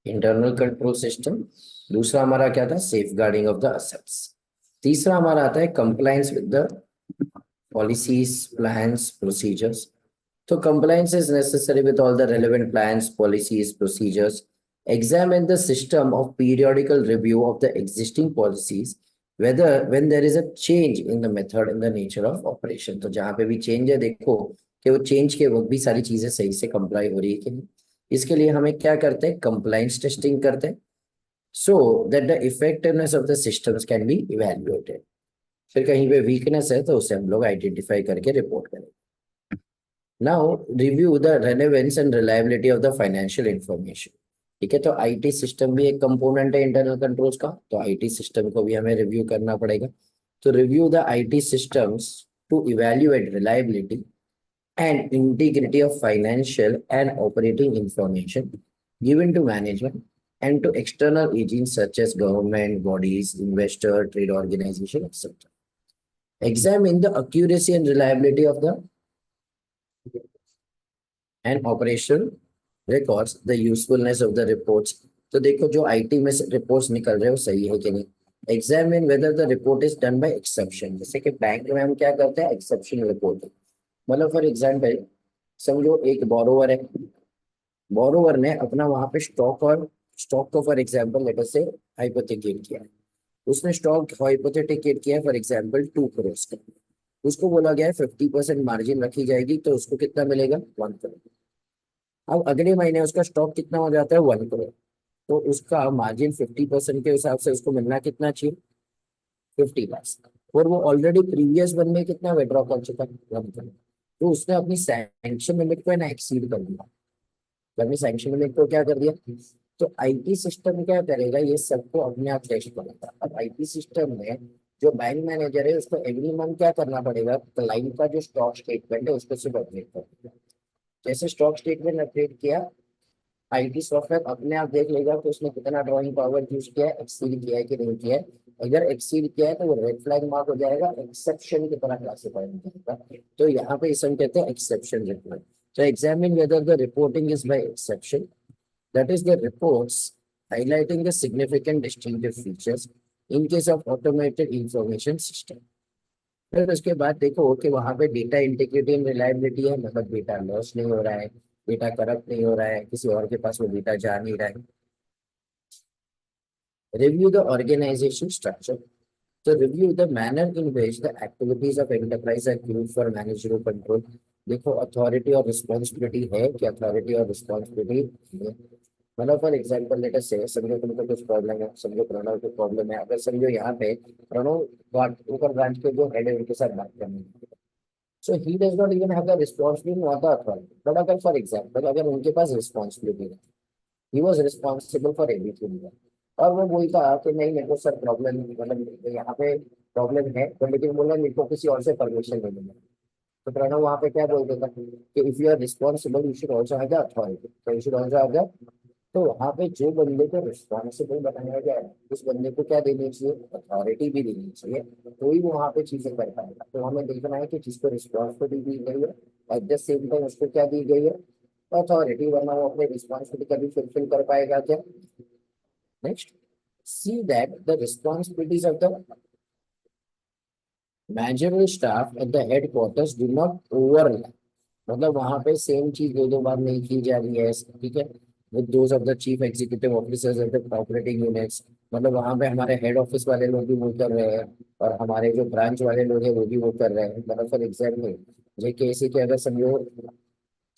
internal control system, दूसरा हमारा क्या था safeguarding of the assets, तीसरा हमारा आता है compliance with the policies plans procedures. तो compliance is necessary with all the relevant plans, policies, procedures. Examine the system of periodical review of the existing policies, whether when there is a change in the method in the nature of operation. तो जहाँ पे भी change है देखो कि वो change के वक्त भी सारी चीजें सही से कंप्लाई हो रही है कि नहीं। इसके लिए हमें क्या करते हैं, कंप्लाइंस टेस्टिंग करते हैं, so that the effectiveness of the systems can be evaluated. फिर कहीं पे वीकनेस है तो उसे हम लोग आइडेंटिफाई करके रिपोर्ट करें। Now review the relevance and reliability of the financial information। ठीक है, तो आईटी सिस्टम भी एक कंपोनेंट है इंटरनल कंट्रोल्स का, तो आईटी सिस्टम को भी हमें रिव्यू करना पड़ेगा। तो review the IT systems to evaluate reliability and integrity of financial and operating information given to management and to external agents such as government bodies, investor, trade organization, etc. Examine the accuracy and reliability of the and operational records, the usefulness of the reports। तो देखो जो IT में से reports निकल रहे हो सही है कि नहीं। Examine whether the report is done by exception, जैसे कि बैंक में हम क्या करते हैं एक्सेप्शन रिपोर्ट। मतलब फॉर एग्जाम्पल समझो एक बोरोवर है, बोरोवर ने अपना वहां पे स्टॉक और स्टॉक को फॉर एग्जाम्पल लेटर से हाइपोथेकेट किया है। उसने स्टॉक हाइपोथेकेट किया है फॉर एग्जाम्पल 2 करोड़ का। उसको बोला गया है 50% मार्जिन रखी जाएगी, तो उसको कितना मिलेगा 1 करोड़। अब अगले महीने उसका स्टॉक कितना हो जाता है 1 करोड़, तो उसका मार्जिन 50% के हिसाब से उसको मिलना कितना चाहिए 50 लाख। और वो ऑलरेडी प्रीवियस वन में कितना विड्रॉ कर चुका है 1 करोड़। तो उसने अपनी सैंक्शन लिमिट को है ना एक्सीड कर दिया। तो अपनी सैंक्शन लिमिट को क्या कर दिया, तो आईटी सिस्टम क्या करेगा ये सबको अपने आप टेस्ट करेगा। अब आईटी सिस्टम में जो बैंक मैनेजर है उसको एवरी मंथ क्या करना पड़ेगा, क्लाइंट का जो स्टॉक स्टेटमेंट है उसको सिर्फ अपडेट करना। जैसे स्टॉक स्टेटमेंट अपडेट किया, आईटी सॉफ्टवेयर अपने आप देख लेगा कि उसने कितना ड्राइंग पावर यूज किया है, एक्सीड किया है कि नहीं किया है। अगर एक्सीड किया है तो वो रेड फ्लैग मार्क हो जाएगा, एक्सेप्शन की तरह क्लासिफाई हो जाएगा। तो यहाँ पे इसे हम कहते हैं एक्सेप्शन रिपोर्ट। तो examine whether the reporting is by exception, that is the reports highlighting the significant distinctive features in case of automated information system। फिर उसके बाद देखो कि वहां पे डेटा इंटीग्रिटी एंड रिलायबिलिटी है, मतलब डेटा लॉस नहीं हो रहा है, डेटा करप्ट नहीं हो रहा है, किसी और के पास वो डेटा जा नहीं रहा है। रिव्यू द ऑर्गेनाइजेशन स्ट्रक्चर, तो review the manner in which the activities of enterprise are group for managerial control. देखो अथॉरिटी और रिस्पॉन्सिबिलिटी है कि अथॉरिटी और रिस्पॉन्सिबिलिटी है। मतलब फॉर एग्जाम्पल लेटर से समझो तुमको कुछ प्रॉब्लम है, समझो प्रणव को प्रॉब्लम है, अगर समझो यहाँ पे प्रणव ऊपर ब्रांच के जो हेड है उनके साथ बात करनी है, so he does not even have the responsibility or the authority। but अगर फॉर एग्जाम्पल अगर उनके पास रिस्पॉन्सिबिलिटी है, he was responsible for everything, और वो बोलता कि नहीं मेरे को सर प्रॉब्लम मतलब यहाँ पे प्रॉब्लम है, तो लेकिन बोला मेरे को किसी और से परमिशन नहीं मिला, तो प्रणव वहाँ पे क्या बोल देता कि if you are responsible you should also have the authority, तो you should also have the. तो वहां पे जो बंदे को रिस्पॉन्सिबल बनाया गया है उस बंदे को क्या देनी चाहिए, अथॉरिटी भी देनी चाहिए, तो ही वो वहां पे चीजें कर पाएगा। तो हमें देखना है कि जिसको रिस्पॉन्सिबिलिटी दी गई है एट द सेम टाइम उसको क्या दी गई है, अथॉरिटी, वरना वो अपने रिस्पॉन्सिबिलिटी कभी फुलफिल कर पाएगा क्या। Next, see that the responsibilities of the managerial staff at the headquarters do not overlap. मतलब वहां पे सेम चीज दो दो बार नहीं की जा रही है, ठीक है, with those of the chief executive officers of the operating units. मतलब वहां पे हमारे हेड ऑफिस वाले लोग भी वो कर रहे हैं और हमारे जो ब्रांच वाले लोग हैं वो भी वो कर रहे हैं। मतलब फॉर एग्जाम्पल जेकेसी के अगर समझो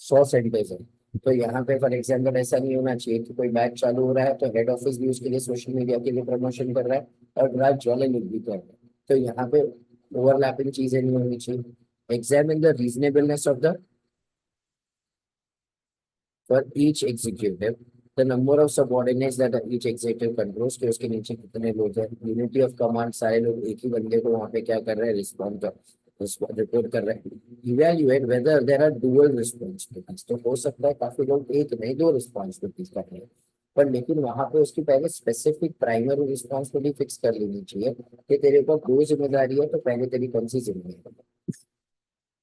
100 सेंटर्स है, तो यहाँ पे फॉर एग्जाम्पल ऐसा नहीं होना चाहिए कि कोई बैच चालू हो रहा है तो हेड ऑफिस भी उसके लिए सोशल मीडिया के लिए प्रमोशन कर रहा है और ब्रांच वाले लोग भी कर रहे हैं। तो यहाँ पे ओवरलैपिंग चीजें नहीं होनी चाहिए। Examine the reasonableness of the for each executive, the number of subordinates that each executive controls, कि उसके नीचे कितने लोग हैं, यूनिटी ऑफ कमांड, सारे लोग एक ही बंदे को वहां पे क्या कर रहे हैं, रिस्पॉन्ड कर रिपोर्ट कर रहे हैं। Evaluate whether there are dual responsibilities, तो हो सकता है काफी लोग एक नहीं दो रिस्पॉन्सिबिलिटीज कर रहे हैं, पर लेकिन वहां पे उसकी पहले स्पेसिफिक प्राइमरी रिस्पॉन्सिबिलिटी फिक्स कर लेनी चाहिए कि तेरे ऊपर दो जिम्मेदारी है तो पहले तेरी कौन सी जिम्मेदारी है।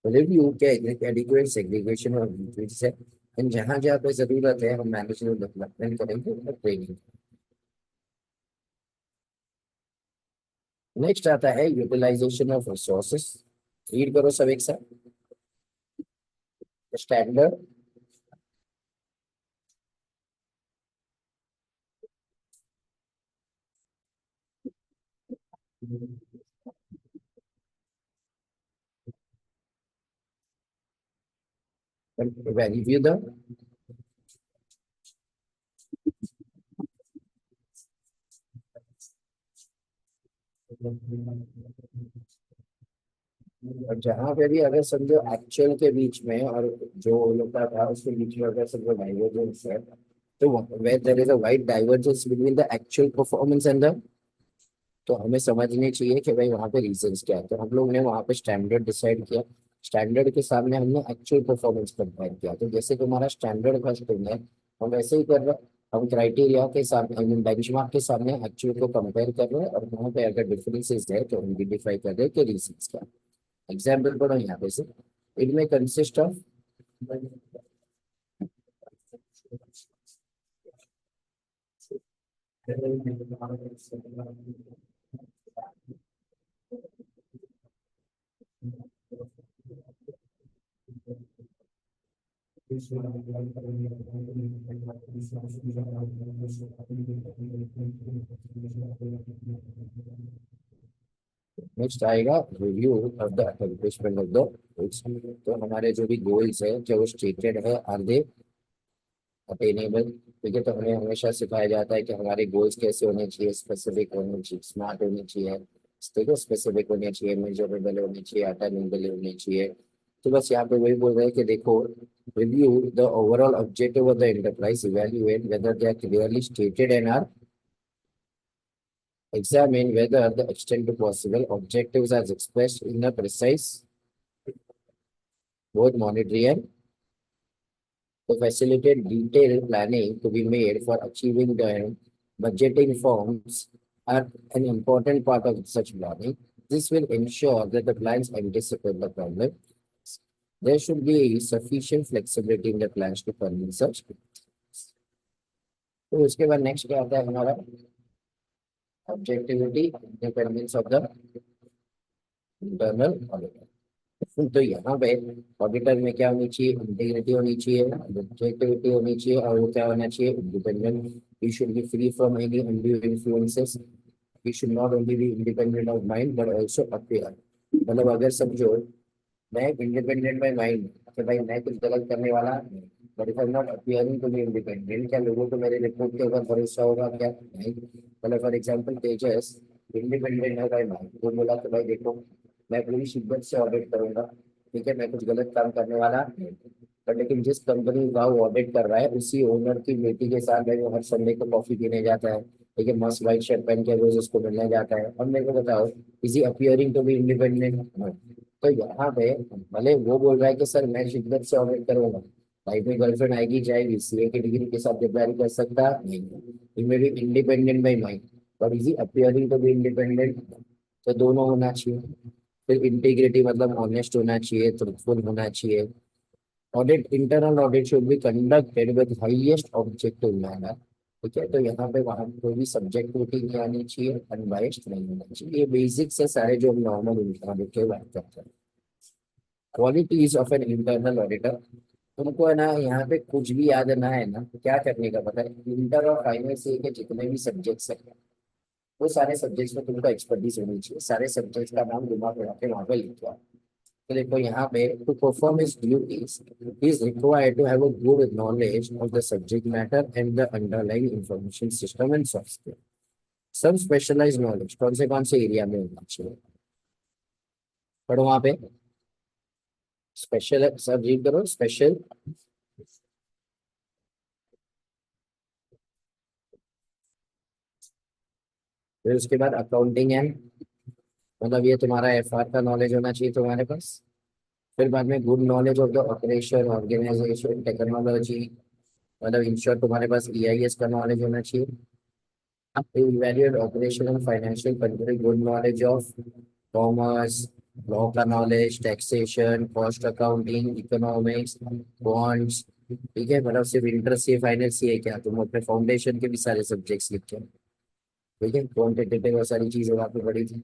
रिव्यू क्या एडिक्वेट सेग्रीगेशन और ड्यूटीज है, एंड जहां जहां पे जरूरत है हम मैनेजमेंट डेवलपमेंट करेंगे और ट्रेनिंग। नेक्स्ट आता है यूटिलाइजेशन ऑफ रिसोर्सेस। रीड करो सब एक साथ। स्टैंडर्ड रिव्यू द और जहां पे भी अगर समझो एक्चुअल के बीच में और जो लोग का था उसके बीच में अगर समझो डाइवर्जेंस है, तो where there is a wide divergence between the actual performance and the, तो हमें समझनी चाहिए कि भाई वहाँ पे रीजंस क्या है। तो हम लोग ने वहाँ पे स्टैंडर्ड डिसाइड किया, स्टैंडर्ड के सामने हमने एक्चुअल परफॉर्मेंस कंपेयर किया। तो जैसे तुम्हारा स्टैंडर्ड फर्स्टिंग है, हम वैसे ही कर रहे हैं। हम क्राइटेरिया के सामने आई मीन बेंचमार्क के सामने एक्चुअल को कंपेयर कर रहे हैं, और वहाँ पे अगर डिफरेंसेस है तो हम आइडेंटिफाई कर रहे हैं कि रीजंस क्या। एग्जाम्पल पढ़ो यहाँ पे से। इट में कंसिस्ट ऑफ नेक्स्ट आएगा review of the accomplishment of the goals. तो हमारे जो भी गोल्स है जो स्टेटेड है आर दे अटेनेबल। ठीक है, तो हमें हमेशा सिखाया जाता है कि हमारे गोल्स कैसे होने चाहिए, स्पेसिफिक होने चाहिए, स्मार्ट होने चाहिए। ठीक है, स्पेसिफिक होने चाहिए, मेजरेबल होने चाहिए, अटेनेबल होने चाहिए। तो बस यहाँ पे वही बोल रहे हैं कि देखो, review the overall objective of the enterprise, evaluate whether they are clearly stated and are examine whether the extent to possible objectives as expressed in a precise both monetary and to facilitate detailed planning to be made for achieving the budgeting forms are an important part of such planning. This will ensure that the plans anticipate the problem. There should be sufficient flexibility in the plans to permit such. तो उसके बाद next क्या आता है हमारा objectivity independence of the internal auditor. तो यहाँ पे ऑडिटर में क्या होनी चाहिए, इंटीग्रिटी होनी चाहिए, ऑब्जेक्टिविटी होनी चाहिए, और वो क्या होना चाहिए, independent. He should be free from any undue influences. He should not only be independent of mind but also appear. मतलब अगर समझो मैं इंडिपेंडेंट बाय माइंड कि भाई मैं कुछ गलत करने वाला नहीं, but if I am not appearing to be independent, क्या लोगों को मेरे रिपोर्ट के ऊपर भरोसा होगा क्या? नहीं। मतलब फॉर एग्जांपल तेजस इंडिपेंडेंट है बाय माइंड, वो बोला कि भाई देखो मैं पूरी शिद्दत से ऑडिट करूंगा, ठीक है, मैं कुछ गलत काम करने वाला नहीं। बट लेकिन जिस कंपनी का वो ऑडिट कर रहा है उसी ओनर की बेटी के साथ भाई वो हर संडे को कॉफी पीने जाता है, ठीक है, मस्त वाइट शर्ट पहन के रोज उसको मिलने जाता है, और मेरे को बताओ is he appearing to be independent? तो यहाँ पे भले वो बोल रहा है कि सर मैं शिद्दत से ऑडिट करूंगा, भाई मेरी गर्लफ्रेंड आएगी जाएगी, सीए की डिग्री के साथ कंपेयर कर सकता नहीं, इनमें भी independent by mind, but is he appearing to be independent? तो दोनों होना चाहिए। फिर इंटीग्रिटी मतलब ऑनेस्ट होना चाहिए, ट्रुथफुल होना चाहिए। Audit, internal audit should be conducted with highest objective manner. ठीक है, तो यहाँ पे वहां कोई भी सब्जेक्टिविटी नहीं आनी चाहिए, अनबाइस्ड नहीं होना चाहिए। ये बेसिक्स है सारे जो हम नॉर्मल ऑडिट के बात करते हैं। Qualities of an internal auditor. तुमको है ना यहाँ पे कुछ भी याद ना है ना, तो क्या करने का पता है, इंटर और फाइनल से के जितने भी सब्जेक्ट्स है वो सारे सब्जेक्ट्स में तुमको एक्सपर्टीज होनी चाहिए। सारे सब्जेक्ट्स का नाम दिमाग में रख के वहां पे लिख लो। तो देखो यहाँ पे to perform his duties is required to have a good knowledge of the subject matter and the underlying information system and software. सब स्पेशलाइज नॉलेज कौन से एरिया में होना चाहिए, पढ़ो वहां पे। स्पेशल सब रीड करो, स्पेशल। फिर उसके बाद अकाउंटिंग एंड, मतलब ये तुम्हारा एफआर का नॉलेज होना चाहिए तुम्हारे पास। फिर बाद में good knowledge of the operation organisation technology, मतलब इन शॉर्ट तुम्हारे पास ईआईएस का नॉलेज होना चाहिए। To evaluate operational financial control, good knowledge of commerce, law का knowledge, taxation, cost accounting, economics, bonds, ठीक है। मतलब सिर्फ इंटरेस्ट से फाइनेंस ही है क्या, तुम अपने फाउंडेशन के भी सारे सब्जेक्ट्स लिख के, ठीक है। क्वांटिटेटिव और सारी चीजें वहाँ पे पढ़ी थी।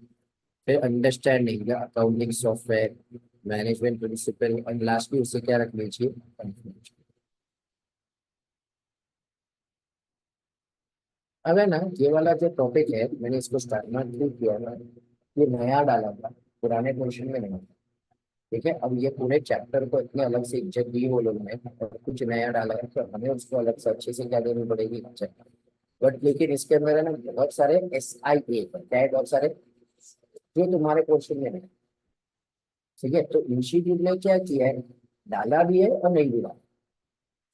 फिर understanding the accounting software, management principle, और लास्ट में उससे क्या रखनी चाहिए, confidential। अब है ना, ये वाला जो टॉपिक है, मैंने इसको स्टार्ट में क्यों किया ना, ये नया डाला था, पुराने पोर्शन में नहीं था, ठीक है। अब ये पूरे चैप्टर को इतने अलग से इज्जत दी वो लोगों ने, और कुछ नया डाला है, तो हमें उसको अलग से अच्छे से क्या देनी पड़ेगी, बट लेकिन इसके अंदर है ना बहुत सारे SIA क्या है, बहुत सारे जो तुम्हारे पोर्शन में है, ठीक है। तो इंस्टीट्यूट ने क्या किया है, डाला भी है और नहीं भी डाला।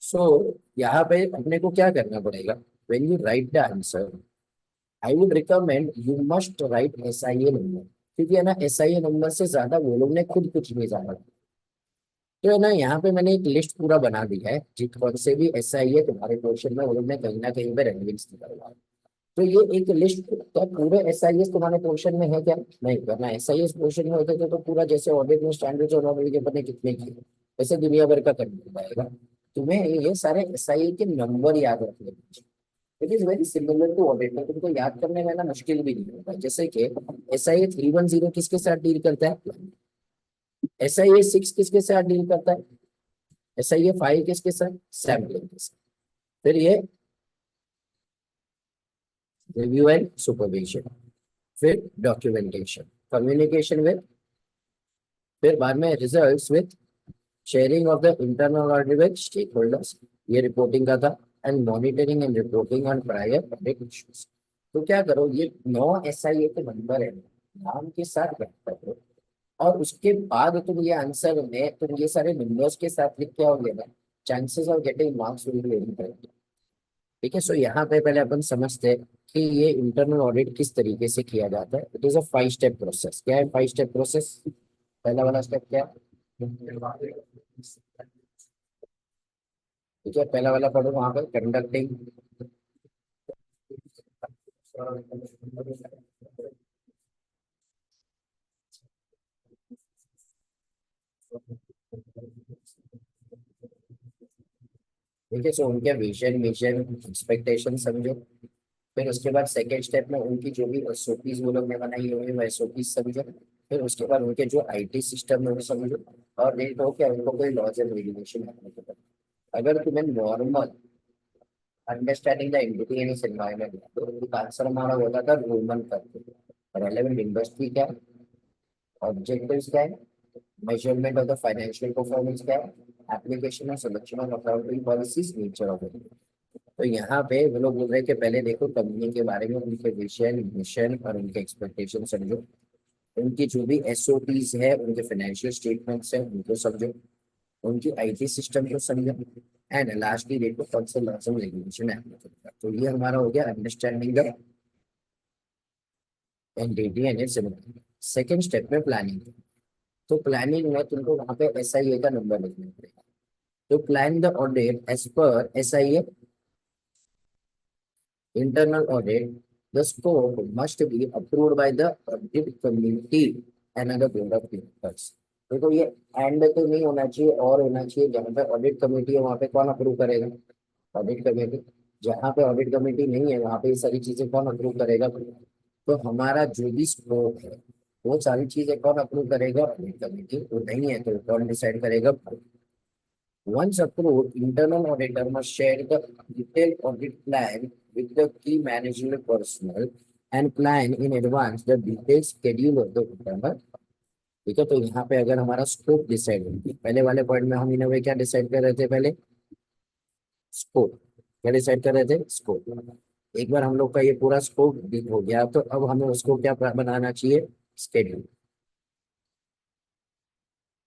सो यहाँ पे अपने को क्या करना पड़ेगा, when you right the answer, I would recommend you must write SIA number, क्योंकि है ना SIA नंबर से ज्यादा वो लोग ने खुद कुछ नहीं जाना। तो है ना, यहाँ पे मैंने एक लिस्ट पूरा बना दिया है, जिस कौन से भी SIA तुम्हारे क्वेश्चन में वो लोग ने कहीं ना कहीं पे रेलेवेंस निकाला है। तो ये एक लिस्ट, क्या पूरे SIS तुम्हारे पोर्शन में है क्या, नहीं। वरना SIS पोर्शन में होते तो पूरा जैसे ऑडिट में स्टैंडर्ड्स और नॉर्मल के पता कितने की, ऐसे दुनिया भर का करना पड़ेगा। तुम्हें ये सारे SIA के नंबर याद रखने, it is very similar to audit में, तुमको याद करने में ना मुश्किल भी नहीं होता। जैसे कि SIA 310 किसके साथ डील करता है, SIA 6 किसके साथ डील करता है, SIA 5 किसके साथ, सैम्पलिंग के साथ। फिर ये रिव्यू एंड सुपरविजन, फिर डॉक्यूमेंटेशन, कम्युनिकेशन विद, फिर बाद में results with, sharing of the internal audit with stakeholders, ये रिपोर्टिंग का था, and monitoring and reporting on prior public issues. तो क्या करो, ये 9 SIA के नंबर है, नाम के साथ बैठ करो, और उसके बाद तुम ये आंसर में तुम ये सारे नंबर्स के साथ लिख के आओगे ना, chances of getting marks will be very high, ठीक है। सो यहाँ पे पहले अपन समझते हैं कि ये इंटरनल ऑडिट किस तरीके से किया जाता है। It is a 5 step process. क्या है 5 स्टेप प्रोसेस, पहला वाला स्टेप क्या है, ठीक है। पहला वाला पढ़ो वहां पर, कंडक्टिंग, ठीक है। सो उनके विजन मिशन एक्सपेक्टेशन समझो। फिर उसके बाद सेकेंड स्टेप में उनकी जो भी SOPs वो लोग ने बनाई हुई है वो SOPs समझो। फिर उसके बाद उनके जो IT सिस्टम है वो समझो, और देखो क्या उनको कोई लॉज एंड रेगुलेशन है। अगर तुम्हें नॉर्मल अंडरस्टैंडिंग द एंटिटी इन इस एनवायरनमेंट, तो आंसर हमारा होता था रोमन करके, रेलेवेंट इंडस्ट्री क्या है, ऑब्जेक्टिव्स क्या है, measurement of the financial performance क्या है, एप्लीकेशन और selection of accounting policies, nature of it. तो यहाँ पे वो लोग बोल रहे हैं कि पहले देखो कंपनी के बारे में, उनके विजन मिशन और उनके एक्सपेक्टेशन समझो, उनकी जो भी SOPs है, उनके फाइनेंशियल स्टेटमेंट्स हैं उनको समझो, उनकी IT सिस्टम को समझो, एंड लास्टली देखो कौन से लॉस एंड रेगुलेशन है। तो ये हमारा हो गया understanding the entity and it's. Second step में प्लानिंग। तो प्लानिंग में तुमको वहां पे SIA का नंबर लिखना पड़ेगा। तो plan the audit as per SIA internal audit, the scope must be approved by the audit committee and other board of directors। देखो ये एंड तो नहीं होना चाहिए, और होना चाहिए जहाँ पे ऑडिट कमेटी है वहाँ पे कौन अप्रूव करेगा, ऑडिट कमेटी। जहाँ पे ऑडिट कमेटी नहीं है वहाँ पे ये सारी चीजें कौन अप्रूव करेगा, तो हमारा जो भी स्कोप है वो सारी चीजें कौन अप्रूव करेगा, ऑडिट कमेटी। वो नहीं है तो कौन डिसाइड करेगा। Once approved, internal auditor must share the detailed audit plan with the key management personnel and plan in advance the detailed schedule of the internal। ठीक है। तो यहाँ पे अगर हमारा स्कोप डिसाइड हो, पहले वाले पॉइंट में हम इन्होंने क्या डिसाइड कर रहे थे, पहले स्कोप, क्या डिसाइड कर रहे थे, स्कोप। एक बार हम लोग का ये पूरा स्कोप हो गया, तो अब हमें उसको क्या बनाना चाहिए, schedule.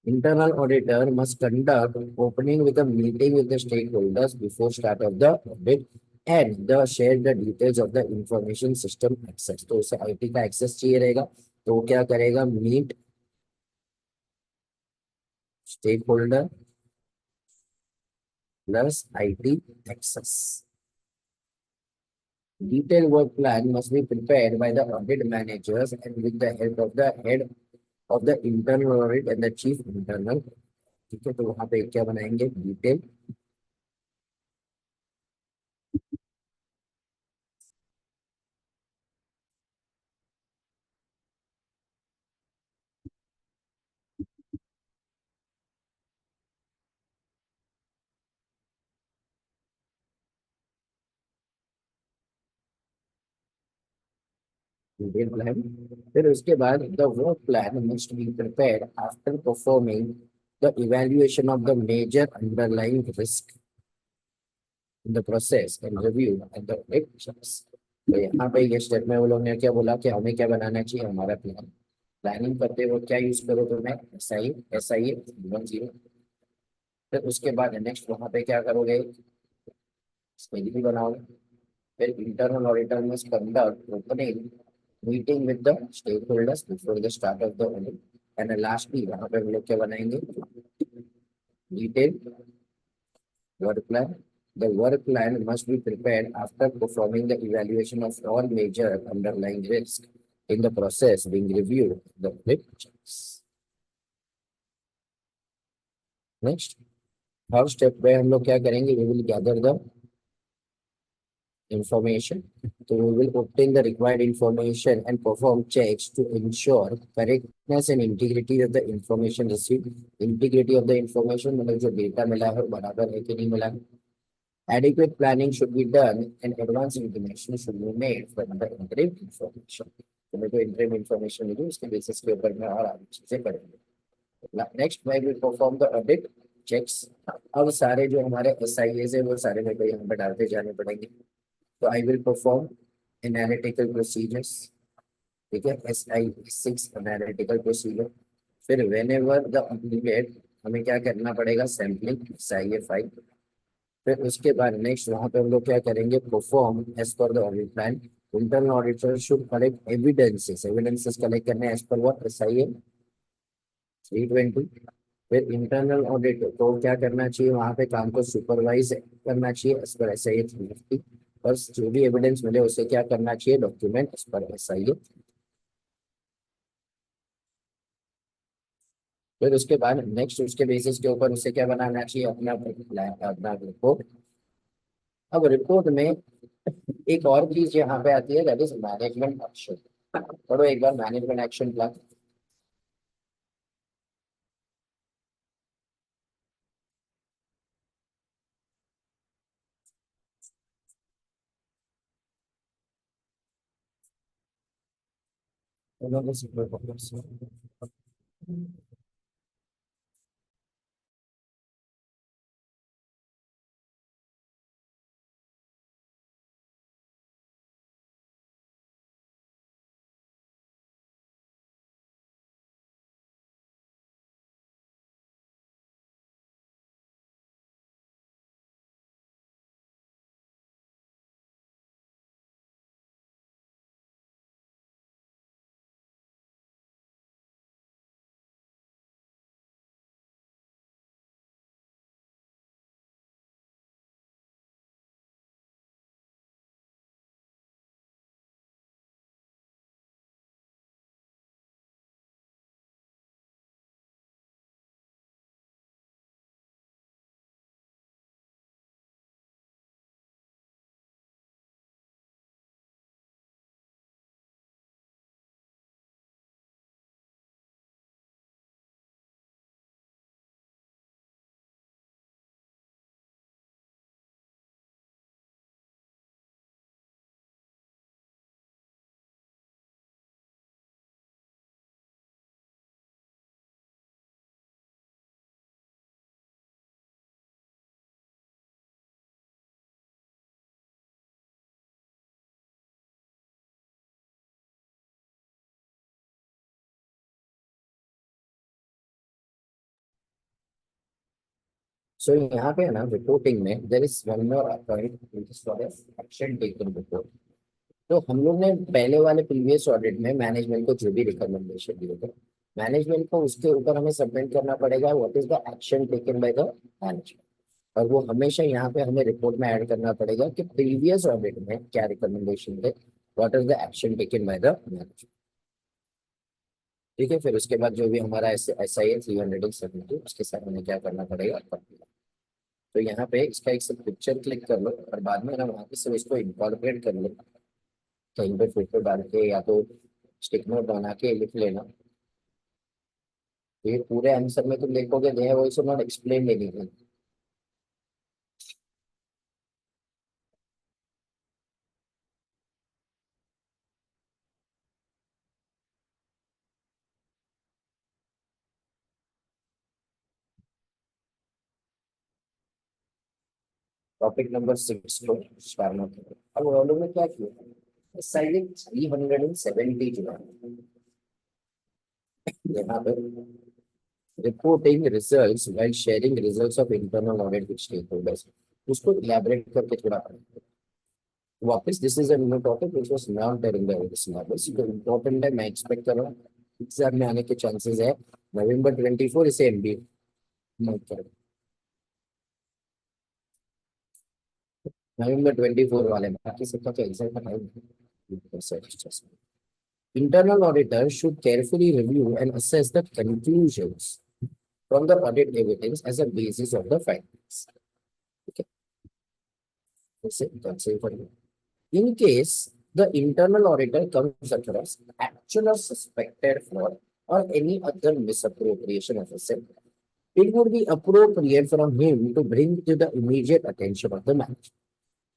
Internal auditor must conduct opening with a meeting with the stakeholders before start of the audit and the share the details of the information system access। तो उसे IT का एक्सेस चाहिए रहेगा, तो वो क्या करेगा, meet stakeholders plus IT access. Detailed work plan must be prepared by the audit managers and with the help of the head of the internal audit and the chief internal. ठीक है, तो वहां पे क्या बनाएंगे, detail detail plan. फिर उसके बाद the work plan must be prepared after performing the evaluation of the major underlying risk in the process and review and the actions. तो यहाँ पे ये स्टेप में वो लोग ने क्या बोला कि हमें क्या बनाना चाहिए, हमारा प्लान। प्लानिंग करते वक्त क्या यूज करो, तो मैं एस आई 1 0। फिर उसके बाद नेक्स्ट वहां पे क्या करोगे, स्केड्यूल बनाओगे। फिर internal auditor must conduct opening meeting with the stakeholders before the start of the audit. And lastly वहां पे हम लोग क्या बनाएंगे, detail work plan. The work plan must be prepared after performing the evaluation of all major underlying risks in the process being reviewed. The flip charts. Next, third step पे हम लोग क्या करेंगे, we will gather the information. So we will obtain the required information and perform checks to ensure correctness and integrity of the information received. Integrity of the information मतलब जो data मिला है बराबर है कि नहीं मिला है। Adequate planning should be done and advance intimation should be made from the interim information. तो मेरे को interim information मिली, उसके basis के ऊपर मैं और आगे चीजें करेंगे। Next, I will perform the audit checks. अब सारे जो हमारे SIAs है वो सारे मेरे को यहाँ पे डालते जाने पड़ेंगे। तो I will perform analytical procedures, ठीक है, SI 6 analytical procedure। फिर whenever the needed हमें क्या करना पड़ेगा, सैम्पलिंग SIA 5। फिर उसके बाद नेक्स्ट वहां पे हम लोग क्या करेंगे, perform as per the audit plan. Internal auditor should collect evidences collect करने एज पर व्हाट SIA 320। फिर इंटरनल ऑडिट को क्या करना चाहिए, वहां पे काम को सुपरवाइज करना चाहिए एज पर SIA 350। और जो भी एविडेंस मिले उसे क्या करना चाहिए, डॉक्यूमेंट एज पर SIA। फिर उसके बाद नेक्स्ट उसके बेसिस के ऊपर उसे क्या बनाना चाहिए, अपना प्लान, अपना रिपोर्ट। अब रिपोर्ट में एक और चीज यहाँ पे आती है, दैट इज मैनेजमेंट एक्शन। पढ़ो एक बार मैनेजमेंट एक्शन प्लान। सो यहाँ पे है ना, रिपोर्टिंग में there is one more point which is called as action taken report. तो हम लोग ने पहले वाले प्रीवियस ऑडिट में मैनेजमेंट को जो भी रिकमेंडेशन दिए थे, मैनेजमेंट को उसके ऊपर हमें सबमिट करना पड़ेगा what is the action taken by the management. और वो हमेशा यहाँ पे हमें रिपोर्ट में ऐड करना पड़ेगा कि प्रीवियस ऑडिट में क्या रिकमेंडेशन थे, what is the action taken by the management. ठीक है, फिर उसके बाद जो भी हमारा एस आई है 370, उसके साथ हमें क्या करना पड़ेगा। तो यहाँ पे इसका एक सब पिक्चर क्लिक कर लो और बाद में ना वहाँ पे सब इसको इनकॉर्पोरेट कर लो, कहीं पे फोटो डाल के या तो स्टिक नोट बना के लिख लेना। तो ये पूरे आंसर में तुम लिखोगे they have also not explained anything. Topic number 6 को स्टार में करो। अब वालों में क्या किया, साइलेंट 370 जो है यहाँ पे reporting results while sharing results of internal audit with stakeholders, उसको इलैबोरेट करके थोड़ा पढ़ेंगे। वापस this is a new topic which was not there in the syllabus, तो इंपॉर्टेंट है, मैं एक्सपेक्ट कर रहा हूँ एग्जाम में आने के चांसेस है। नवंबर 24 इसे एमबीए नोट करो, नवंबर 24 वाले में, बाकी सबका तो एग्जाम का टाइम है। Internal auditor should carefully review and assess the conclusions from the audit evidence as a basis of the findings. Okay, that's it for you. In case the internal auditor comes across actual or suspected fraud or any other misappropriation of asset, it would be appropriate from him to bring to the immediate attention of the management.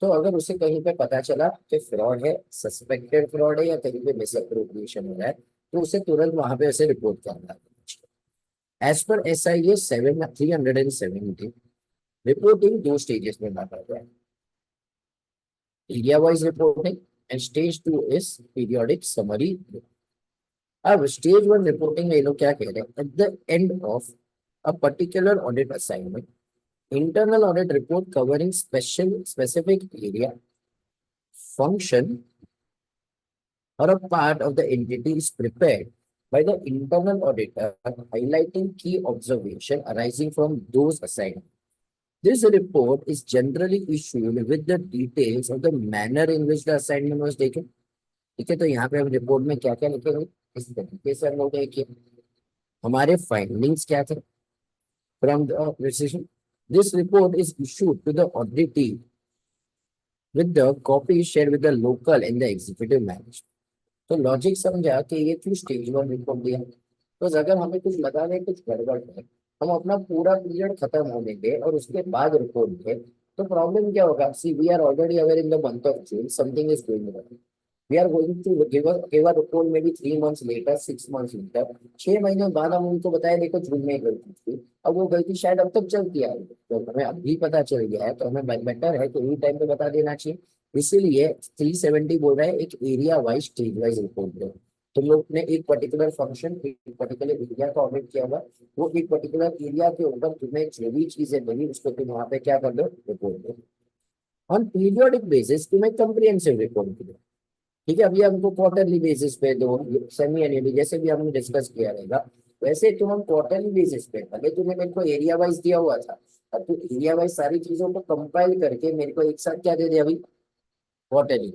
तो अगर उसे कहीं पे पता चला कि fraud है, suspected fraud है या कहीं पे मिसअप्रोप्रिएशन हो रहा है, तो उसे तुरंत वहां पे उसे रिपोर्ट करना है। As per S I A 370 reporting दो स्टेजेस में बांटा गया है, area wise reporting and stage 2 is periodic summary. अब स्टेज 1 रिपोर्टिंग में ये लोग क्या कह रहे हैं, at the end of a particular audit assignment internal audit report covering specific area, function or a part of the entity is prepared by the internal auditor, highlighting key observation arising from those assignments. This report is generally issued with the details of the manner in which the assignment was taken. ठीक है, तो यहाँ पे हम report में क्या क्या लिखेंगे, इस तरीके से हम लोग देखिए हमारे फाइंडिंग्स क्या थे from the precision. This report is issued to the auditee with the copy shared with the local and the executive management. तो लॉजिक समझा कि ये क्यों स्टेज 1 रिपोर्ट दिया, तो अगर हमें कुछ लगा रहे कुछ गड़बड़ है, हम अपना पूरा पीरियड खत्म होने दे और उसके बाद रिपोर्ट दे, तो प्रॉब्लम क्या होगा, see we are already aware in the month of June something is going wrong, we are going to give a report may be 3 months later, 6 months later, 6 महीने बाद हम उनको बताए देखो जून में गलती थी, अब वो गलती शायद अब तक चलती आ रही है, तो हमें अभी पता चल गया है तो हमें बेटर है कि वही टाइम पे बता देना चाहिए। इसीलिए 370 बोल रहा है एक area wise stage wise report दो। तुम लोग ने एक पर्टिकुलर फंक्शन एक पर्टिकुलर एरिया का ऑडिट किया हुआ, वो एक पर्टिकुलर एरिया के ऊपर तुम्हें जो भी चीजें मिली उसको तुम वहां पे क्या कर दो, रिपोर्ट दो। ऑन पीरियोडिक बेसिस तुम्हें कंप्रिहेंसिव रिपोर्ट दो। ठीक है, अभी हमको क्वार्टरली बेसिस पे दो, सेमी एनुअली जैसे भी हमने डिस्कस किया रहेगा, वैसे तुम हम क्वार्टरली बेसिस पे, पहले तुमने मेरे को एरिया वाइज दिया हुआ था, अब तो एरिया वाइज सारी चीजों को कंपाइल करके मेरे को एक साथ क्या दे दिया अभी, quarterly.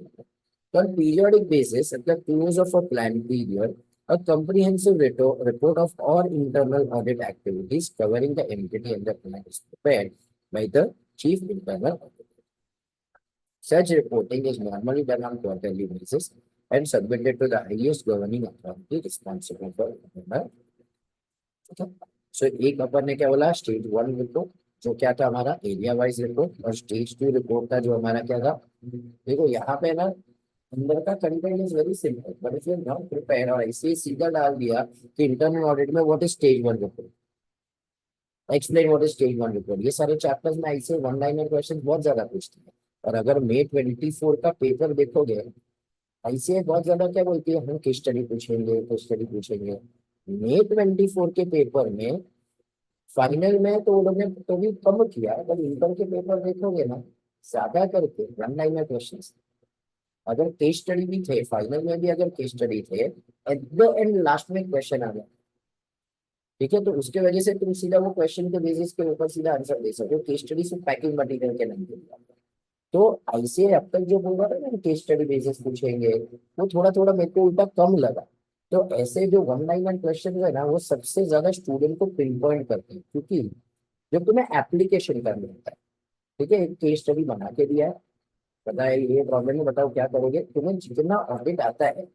On periodic basis, at the close of a planned period, a comprehensive report of all internal audit activities covering the entity and the plan is prepared by the chief internal auditor. Such reporting is normally done on quarterly basis and submitted to the highest governing authority responsible for internal. सो एक अपन ने क्या बोला, stage 1 report जो क्या था हमारा area wise report, और stage 2 report था जो हमारा क्या था, देखो यहाँ पे ना अंदर का content is very simple, but if you not prepare और ऐसे सीधा डाल दिया कि इंटरनल ऑडिट में what is stage 1 report, explain what is stage 1 report, ये सारे चैप्टर्स में ऐसे वन लाइनर क्वेश्चन बहुत ज्यादा पूछते हैं। और अगर May 24 का पेपर देखोगे, ऐसे बहुत ज्यादा क्या बोलती है, हम केस स्टडी पूछेंगे, केस स्टडी पूछेंगे। May 24 के पेपर में फाइनल में तो वो लोग ने तो भी कम किया, पर इंटर के पेपर देखोगे ना ज्यादा करके वन लाइनर क्वेश्चन। अगर केस स्टडी भी थे फाइनल में भी, अगर केस स्टडी थे एट द एंड लास्ट में क्वेश्चन आ गया, ठीक है, तो उसके वजह से तुम सीधा वो क्वेश्चन के बेसिस के ऊपर सीधा आंसर दे सकते हो, केस स्टडी से पैकिंग मटेरियल के नहीं देगा। तो ऐसे अब तक जो बोल रहा था ना केस स्टडी बेसिस पूछेंगे, वो थोड़ा थोड़ा मेरे को उल्टा कम लगा, तो ऐसे जो वन लाइनर क्वेश्चन है ना, वो सबसे ज्यादा स्टूडेंट को पिन पॉइंट करते हैं, क्योंकि जब तुम्हें एप्लीकेशन करना होता है, ठीक है, एक केस स्टडी बना के दिया है, पता है ये प्रॉब्लम है, बताओ क्या करोगे, तुम्हें जितना ऑडिट आता है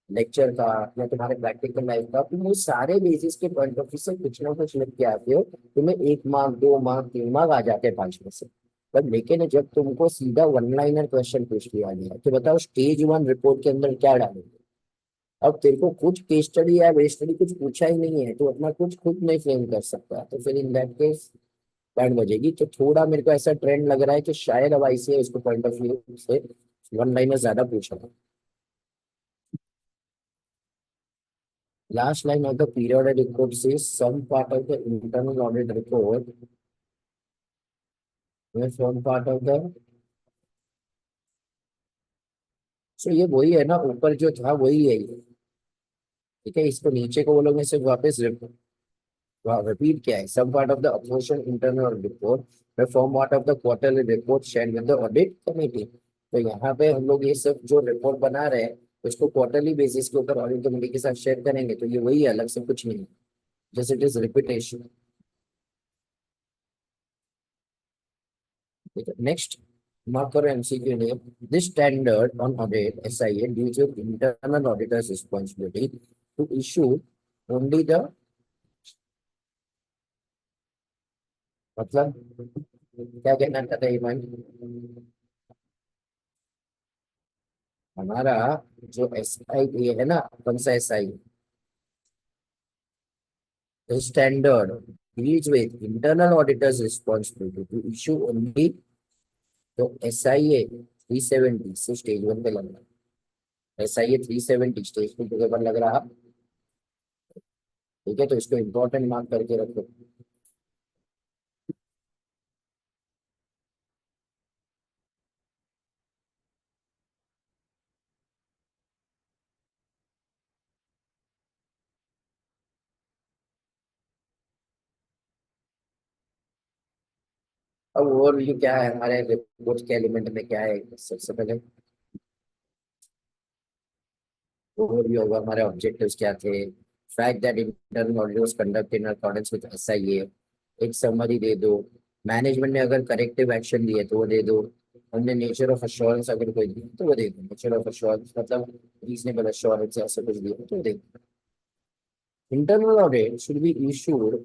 लेक्चर का या तुम्हारे प्रैक्टिकल लाइफ का, तुम वो सारे बेसिस के पॉइंट ऑफ व्यू से कुछ ना कुछ लिख के आते हो, तुम्हें 1 मार्क 2 मार्क 3 मार्क आ जाते हैं 5 में से। पर लेकिन जब तुमको सीधा वन लाइनर क्वेश्चन पूछ लिया गया तो बताओ स्टेज 1 रिपोर्ट के अंदर क्या डालोगे। अब तेरे को कुछ केस स्टडी या वेस्ट स्टडी कुछ पूछा ही नहीं है, तो अपना कुछ खुद नहीं फ्रेम कर सकता, तो फिर इन दैट केस बैंड बजेगी। तो थोड़ा मेरे को ऐसा ट्रेंड लग रहा है कि शायद अब आईसीए इसको पॉइंट ऑफ व्यू से वन लाइनर ज्यादा पूछा है। Last line of the periodic report says some part of the internal audit report will form part of the, so ये वही है ना, ऊपर जो था वही है ये, ठीक है, इसको नीचे को बोलोगे सिर्फ वापस रिपीट किया है, some part of the opposition internal report will form part of the quarterly report shared with the audit committee। तो यहाँ पे हम लोग ये सब जो रिपोर्ट बना रहे हैं उसको क्वार्टरली बेसिस के ऊपर ऑडिट कमेटी के साथ शेयर करेंगे, तो ये वही है, अलग से कुछ नहीं है, just it is repetition. Next, marker MCQ name. This standard on audit SIA deals with internal auditor's responsibility to issue only the, मतलब क्या कहना चाहता है ईमान, हमारा जो SI है ना, कौन सा SI standard deals with internal auditor's responsibility to issue only, तो SIA 370 से स्टेज 1 पे लग रहा है, SIA 370 स्टेज 2 पे पेपर लग रहा, ठीक है, तो इसको इम्पोर्टेंट मार्क करके रखो। अब ओवरव्यू क्या है हमारे रिपोर्ट के एलिमेंट में, क्या है सबसे पहले ओवरव्यू होगा, हमारे ऑब्जेक्टिव्स क्या थे, fact that internal audit was conducted in accordance with SIA, एक समरी दे दो, मैनेजमेंट ने अगर करेक्टिव एक्शन दिए तो वो दे दो, हमने नेचर ऑफ अश्योरेंस अगर कोई दिया तो वो दे दो, नेचर ऑफ अश्योरेंस मतलब रीजनेबल अश्योरेंस ऐसा कुछ दिया तो वो दे दो। Internal audit should be issued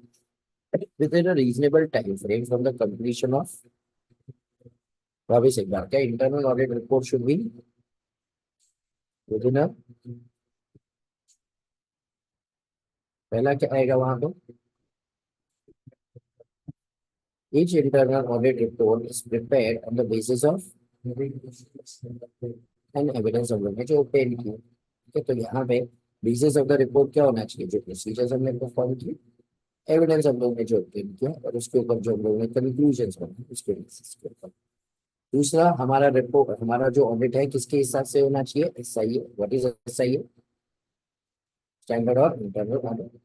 within a reasonable time frame from the completion of, वापिस एक बार, क्या internal audit report should be within अ, पहला क्या आएगा वहां पे, each internal audit report is prepared on the basis of an evidence of जो obtain की, ठीक है, तो यहाँ पे basis of the report क्या होना चाहिए, जो प्रोसीजर्स हमने परफॉर्म की, एविडेंस हम लोग ने जो obtain किया और उसके ऊपर जो हम लोग ने कंक्लूजन्स बनाए उसके बेसिस के ऊपर। दूसरा, हमारा रिपोर्ट, हमारा जो ऑडिट है किसके हिसाब से होना चाहिए, SIA, what is SIA, standard और internal audit.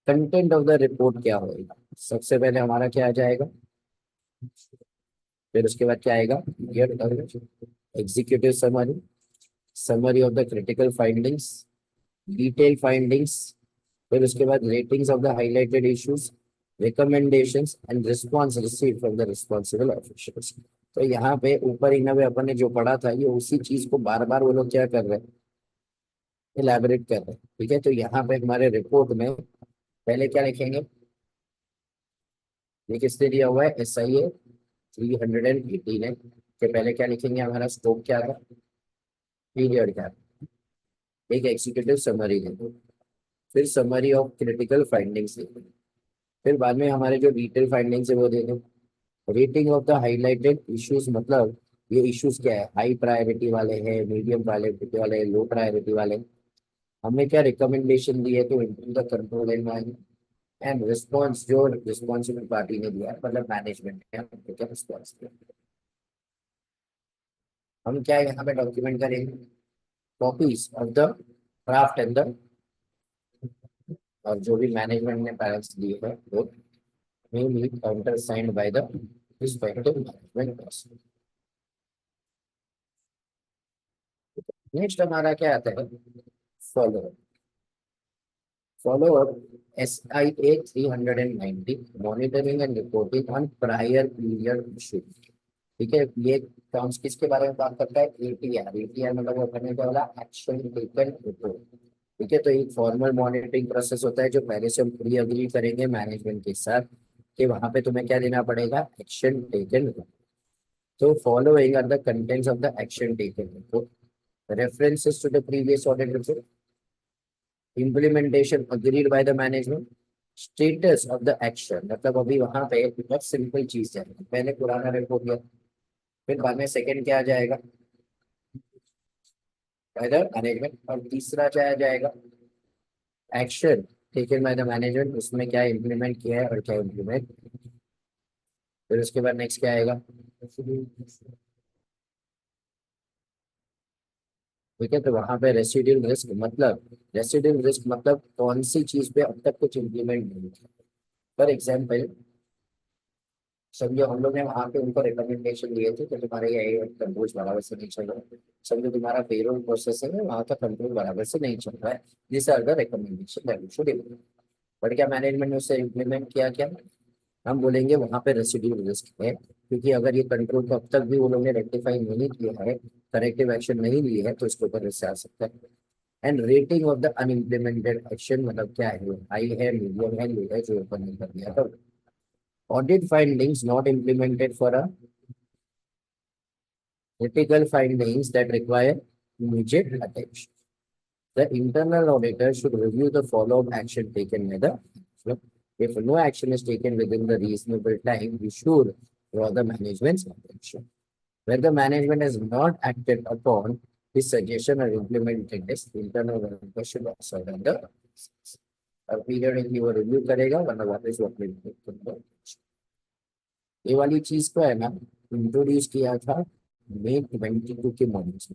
Content of the report क्या होगा, सबसे पहले हमारा क्या आ जाएगा, फिर उसके बाद क्या आएगा, executive summary, summary of the critical findings, detail findings, फिर उसके बाद ratings of the highlighted issues, recommendations and response received from the responsible officials. तो यहाँ पे ऊपर ही नवे अपन ने जो पढ़ा था ये उसी चीज को बार बार वो लोग क्या कर रहे हैं, इलेबोरेट कर रहे हैं, ठीक है। तो यहाँ पे हमारे रिपोर्ट में पहले क्या लिखेंगे, ये किसने दिया हुआ है, SIA 318 है, तो पहले क्या लिखेंगे, हमारा स्कोप क्या था, पीरियड क्या था, एक एग्जीक्यूटिव समरी है, फिर समरी ऑफ क्रिटिकल फाइंडिंग्स है, फिर बाद में हमारे जो डिटेल फाइंडिंग्स है वो दे दें, rating of the highlighted issues, मतलब ये इश्यूज क्या है, हाई प्रायोरिटी वाले हैं, मीडियम प्रायोरिटी वाले हैं, लो प्रायोरिटी वाले हैं, हमने क्या रिकमेंडेशन दी है तो improve the control and response, जो रिस्पॉन्सिबल पार्टी ने दिया है, मतलब मैनेजमेंट ने हमको क्या रिस्पॉन्स दिया, हम क्या यहाँ पे डॉक्यूमेंट करेंगे, copies of the draft and the, और जो भी मैनेजमेंट ने पैरेंट्स दिए हैं वो may be countersigned by the respective management person। Next हमारा क्या आता है, follow, Follow up SIA 390 monitoring and reporting on prior period issue. ठीक है, ये टर्म्स किसके बारे में बात करता है? एटीआर। एटीआर मतलब वो करने का वाला एक्शन टेकन रिपोर्ट। ठीक है, तो एक फॉर्मल मॉनिटरिंग प्रोसेस होता है जो पहले से हम प्री अग्री करेंगे मैनेजमेंट के साथ कि वहां पे तुम्हें क्या देना पड़ेगा? Action taken. तो following are the contents of the action taken report, references to the previous audit report, implementation agreed by the management, status of the action। मतलब अभी वहां पे बहुत सिंपल चीज है, मैंने पुराना रिपोर्ट दिया, फिर बाद में सेकंड क्या आ जाएगा? मैनेजमेंट। और तीसरा क्या आ जाएगा? Action taken by the management, उसमें क्या इम्प्लीमेंट किया है और क्या इम्प्लीमेंट। फिर उसके बाद नेक्स्ट क्या आएगा? ठीक है, तो वहां पे रेसिड्यूल रिस्क मतलब, रेसिड्यूल रिस्क मतलब कौन सी चीज पे अब तक कुछ इम्प्लीमेंट नहीं किया। फॉर एग्जाम्पल, समझो हम लोग ने वहां पे उनको रिकमेंडेशन दिए थे कि तुम्हारे ये कंट्रोल बराबर से नहीं चल रहा है। समझो तुम्हारा पेरोल प्रोसेसिंग है, वहां का कंट्रोल बराबर से नहीं चल रहा है। This are the recommendation that you should implement. But क्या मैनेजमेंट ने उसे इम्प्लीमेंट किया क्या? हम बोलेंगे वहां पे रेसिड्यूल रिस्क है, क्योंकि अगर ये कंट्रोल को अब तक भी वो लोग ने रेक्टिफाई नहीं किया है, करेक्टिव एक्शन नहीं लिए है, तो इसके ऊपर इससे आ सकता है। And rating of the unimplemented action मतलब क्या है? हाई है, मीडियम है, लो है, जो ऊपर नहीं कर दिया। तो audit findings not implemented for a critical findings that require immediate attention. The internal auditor should review the follow-up action taken by the management. If no action is taken within the reasonable time, we should draw the management's attention. Where the management has not acted upon this suggestion or implemented this, the internal auditor should also run the period in your review करेगा, वरना वापस वो अपने ये वाली चीज को है ना इंट्रोड्यूस किया था May 22 के मॉडल से।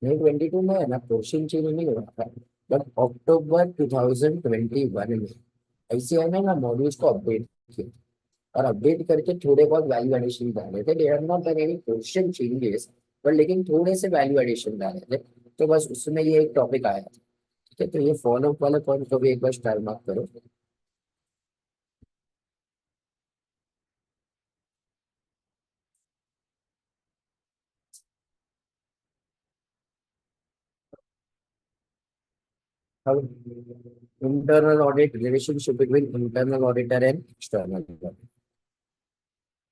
May 22 में है ना पोर्शन चेंज नहीं हुआ था, बट अक्टूबर 2021 में ICI ना मॉड्यूल्स को अपडेट किया, और अपडेट करके थोड़े बहुत वैल्यू एडिशन डाले थे। They have not done any portion changes, पर लेकिन थोड़े से वैल्यू एडिशन डाले थे, तो बस उसमें ये एक टॉपिक आया था। ठीक है, तो ये फॉलो अप वाले पॉइंट को भी एक बार स्टार मार्क करो। अब internal audit, relationship between internal auditor and external auditor.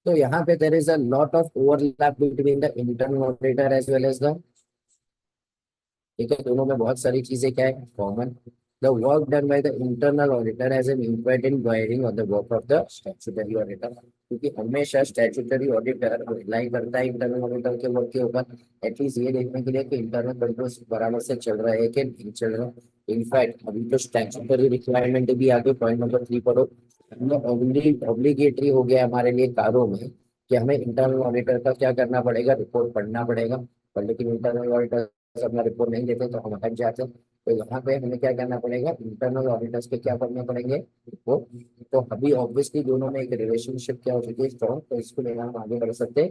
तो यहाँ पे there is a lot of overlap between the internal auditor as well as the, ठीक है, दोनों में बहुत सारी चीजें क्या है? Common. The work done by the internal auditor has an impact in bearing on the work of the statutory auditor, क्योंकि हमेशा स्टैट्यूटरी ऑडिटर रिलाई करता है इंटरनल ऑडिटर के वर्क के ऊपर, एटलीस्ट ये देखने के लिए कि इंटरनल कंट्रोल बराबर से चल रहा है कि नहीं चल रहा। इनफैक्ट अभी तो स्टैट्यूटरी रिक्वायरमेंट भी आगे पॉइंट नंबर 3 पढ़ो, ऑब्लिगेटरी हो गया हमारे लिए कारों में कि हमें इंटरनल ऑडिटर का क्या करना पड़ेगा? रिपोर्ट पढ़ना पड़ेगा। पर लेकिन इंटरनल ऑडिटर अपना रिपोर्ट नहीं देते तो हम हट जाते हैं। तो यहाँ पे हमें क्या करना पड़ेगा? इंटरनल ऑडिटर्स के क्या करने पड़ेंगे? रिपोर्ट। तो अभी ऑब्वियसली दोनों में एक रिलेशनशिप क्या हो चुकी है? स्ट्रॉन्ग, तो इसको लेकर हम आगे बढ़ सकते हैं।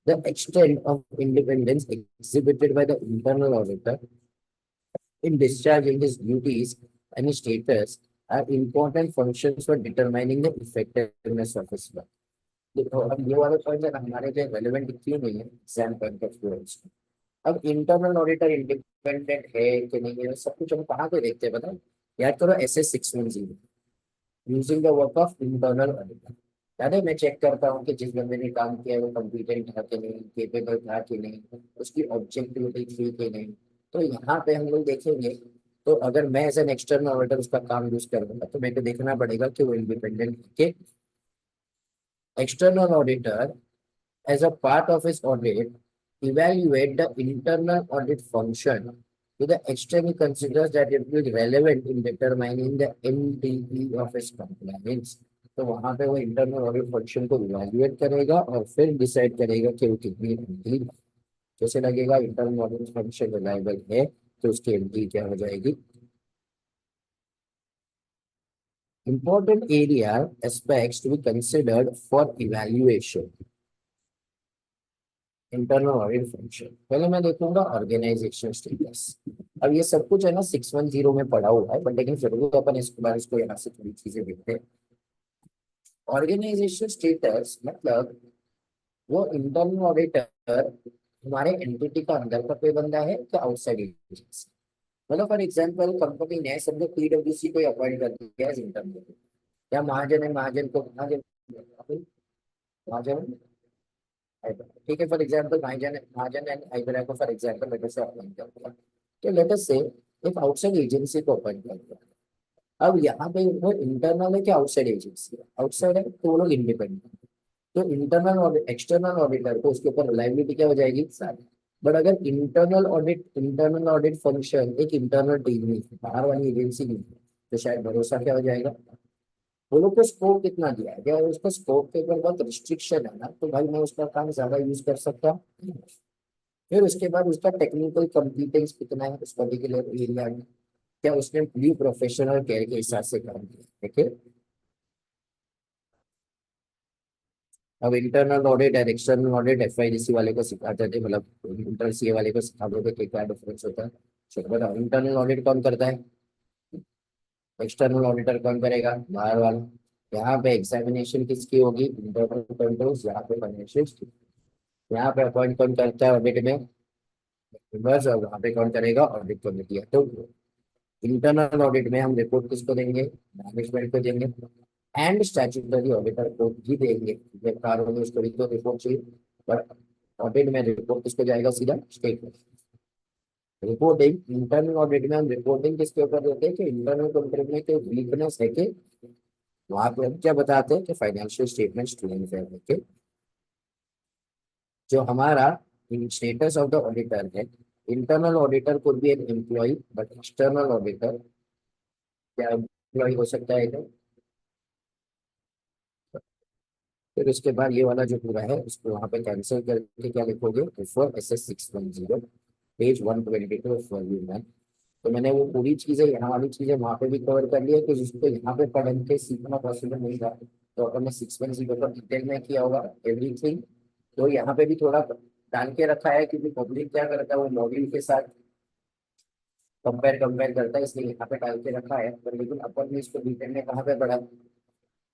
The extent of independence exhibited by the internal auditor in discharging his duties and his status are important functions for determining the effectiveness of his work. देखो अब ये वाले पॉइंट हमारे लिए रेलेवेंट क्यों नहीं है एग्जाम पॉइंट ऑफ व्यू। अब इंटरनल ऑडिटर इंडिपेंडेंट है कि नहीं है, सब कुछ हम कहाँ पे देखते हैं बताओ? याद करो SS 610 using the work of internal auditor. याद है, मैं चेक करता हूँ कि जिस बंदे ने काम किया है वो कॉम्पिटेंट था कि नहीं, केपेबल था कि नहीं, उसकी ऑब्जेक्टिविटी थी कि नहीं। तो यहाँ पे हम लोग देखेंगे, तो अगर मैं एज एन एक्सटर्नल ऑडिटर उसका काम यूज करूंगा तो मेरे को देखना पड़ेगा कि वो इंडिपेंडेंट है। External auditor, as a part of his audit, evaluate the internal audit function to the extent he considers that it will be relevant in determining the NDE of his compliance। तो वहां पे वो internal audit function को evaluate करेगा और फिर decide करेगा कि वो कितनी एंट्री, जैसे लगेगा इंटरनल ऑडिट फंक्शन रिलायबल है तो उसकी एंट्री क्या हो जाएगी। Important area aspects to be considered for evaluation internal audit function पहले मैं देखूंगा ऑर्गेनाइजेशन स्टेटस। अब ये सब कुछ है ना 610 में पढ़ा हुआ है, बट लेकिन फिर भी अपन इसके बारे इसको यहाँ से थोड़ी चीजें देखते हैं। ऑर्गेनाइजेशन स्टेटस मतलब वो इंटरनल ऑडिटर हमारे एंटिटी का अंदर का कोई बंदा है क्या आउटसाइड एजेंसी। मतलब फॉर एग्जाम्पल कंपनी ने समझो पीडब्ल्यूसी को अपॉइंट कर दिया है इंटरनल, या महाजन है, महाजन को महाजन, महाजन ठीक है, for example Mahajan Mahajan and hydra को फॉर एग्जाम्पल लेटर से अपॉइंट कर दिया। तो लेटर से एक आउटसाइड एजेंसी को अपॉइंट कर दिया। अब यहाँ पे वो इंटरनल है कि आउटसाइड एजेंसी है, आउटसाइड है तो वो लोग इंडिपेंडेंट। तो इंटरनल और एक्सटर्नल ऑडिटर को उसके ऊपर रिलायबिलिटी क्या हो जाएगी सारी। बट अगर इंटरनल ऑडिट फंक्शन एक इंटरनल टीम में बाहर वाली एजेंसी में तो शायद भरोसा क्या हो जाएगा। वो लोग को स्कोप कितना दिया है, अगर उसका स्कोप के ऊपर बहुत रिस्ट्रिक्शन है ना तो भाई मैं उसका काम ज्यादा यूज कर सकता हूँ। फिर उसके बाद उसका टेक्निकल कॉम्पिटेंस कितना है उस पर्टिकुलर एरिया में, क्या उसने भी प्रोफेशनल केयर के हिसाब से काम किया, ठीक है। अब इंटरनल ऑडिट और एक्सटर्नल ऑडिट एफआईडीसी वाले को सिखाते थे, मतलब इंटर सीए वाले को सिखाते थे कि क्या डिफरेंस होता है। चलो बताओ इंटरनल ऑडिट कौन करता है, एक्सटर्नल ऑडिटर कौन करेगा, बाहर वाला। यहाँ पे एग्जामिनेशन किसकी होगी, इंटरनल कंट्रोल्स, यहाँ पे फाइनेंशियल। यहाँ पे अपॉइंट कौन करता है ऑडिट में, बस। और वहाँ पे कौन करेगा, ऑडिट कमेटी है। तो इंटरनल ऑडिट में हम रिपोर्ट किसको देंगे, मैनेजमेंट को देंगे एंड स्टैट्यूटरी ऑडिटर को भी देंगे, जब कार होंगे उसको भी तो रिपोर्ट चाहिए। बट ऑडिट में रिपोर्ट किसको जाएगा, सीधा स्टेट में। रिपोर्टिंग इंटरनल ऑडिट में हम रिपोर्टिंग किसके ऊपर देते हैं कि इंटरनल कंट्रोल में कोई वीकनेस है कि, वहां पे हम क्या बताते हैं कि financial statements true and fair के जो हमारा स्टेटस ऑफ द ऑडिटर है। इंटरनल ऑडिटर को भी एक एम्प्लॉय, बट एक्सटर्नल ऑडिटर क्या एम्प्लॉय हो सकता है क्या। फिर उसके बाद ये वाला जो पूरा है उसको वहां पे कैंसिल करके क्या लिखोगे, for SS 610 page 122 for you man. तो मैंने वो पूरी चीजें यहाँ वाली चीजें वहां पे भी कवर कर लिया कि जिसको यहाँ पे पढ़ के सीखना पॉसिबल नहीं था, तो अपन ने 610 पर डिटेल में किया होगा एवरीथिंग। तो यहाँ पे भी थोड़ा डाल के रखा है क्योंकि पब्लिक क्या करता है वो मॉड्यूल के साथ कंपेयर कंपेयर करता है, इसलिए यहाँ पे डाल के रखा है। पर लेकिन अपन ने इसको डिटेल में कहाँ पे पढ़ा,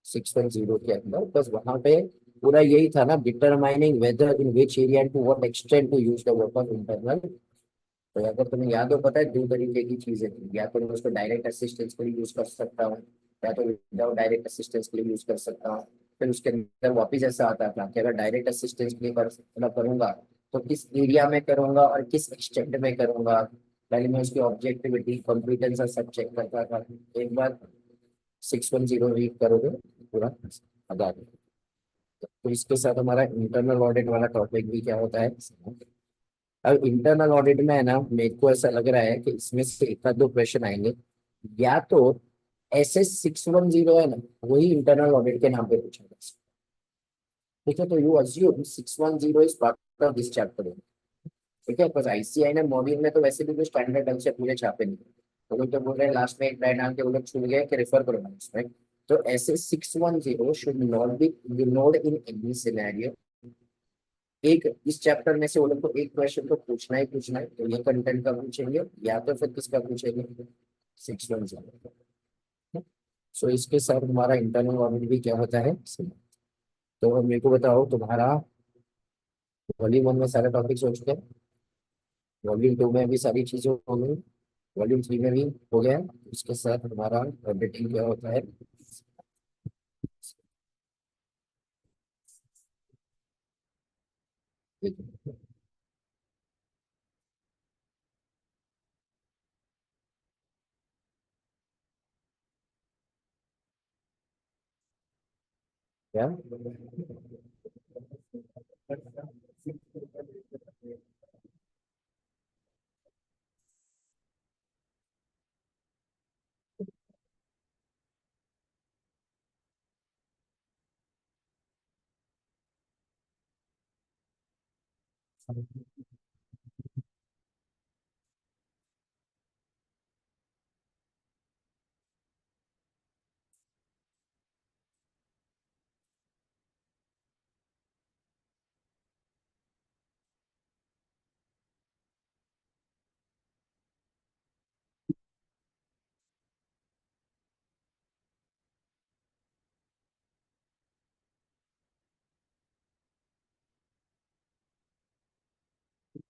610 के अंदर बस वहां पे पूरा यही था ना, determining whether in which area to what extent to use the work of internal. तो अगर तुम्हें याद हो, पता है दो तरीके की चीजें थी, या तो मैं उसको डायरेक्ट असिस्टेंस के लिए यूज कर सकता हूँ या तो विदाउट डायरेक्ट असिस्टेंस के लिए यूज कर सकता हूँ। फिर उसके अंदर वापिस ऐसा आता था कि अगर डायरेक्ट असिस्टेंस के लिए मतलब करूंगा तो किस एरिया में करूंगा और किस एक्सटेंट में करूंगा। पहले मैं उसकी ऑब्जेक्टिविटी कॉम्पिटेंस और सब चेक करता था। एक बार 610 रीड करोगे पूरा आधा। तो इसके साथ हमारा इंटरनल ऑडिट वाला टॉपिक भी क्या होता है। अब इंटरनल ऑडिट में है ना, मेरे को ऐसा लग रहा है कि इसमें से एक आध दो क्वेश्चन आएंगे, या तो SS 610 है ना वही इंटरनल ऑडिट के नाम पे पूछा जा सकता है। ठीक है, तो you assume 610 is part of this chapter. ठीक है, बस आईसीआई ने मॉड्यूल में तो वैसे भी कुछ स्टैंडर्ड ढंग से पूरे छापे नहीं। वो लोग तो बोल रहे हैं लास्ट में एक लाइन डाल के वो लोग छूट गए कि रेफर करो इसमें। तो SS 610 should not be ignored in any scenario. एक इस चैप्टर में से वो लोग को एक क्वेश्चन तो पूछना ही पूछना है, तो ये कंटेंट का पूछेंगे या तो फिर किसका पूछेंगे, 610। सो इसके साथ हमारा इंटरनल ऑडिट भी क्या होता है। तो अब मेरे को बताओ तुम्हारा वॉल्यूम 1 में सारे टॉपिक्स हो चुके हैं, वॉल्यूम 2 में भी सारी चीजें हो गई, वॉल्यूम 3 में भी हो गया। इसके साथ हमारा ऑडिटिंग क्या होता है। क्या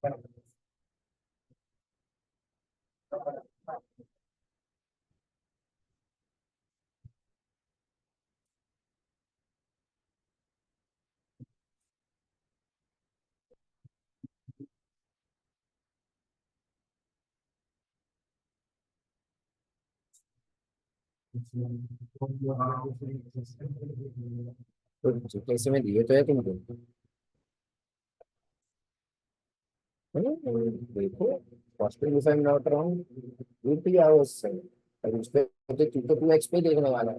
तो कैसे में दिए तो है तुमको। देखो hospital if I am not wrong 2 3 hours है। और उस पे तो 2x पे देखने वाला है।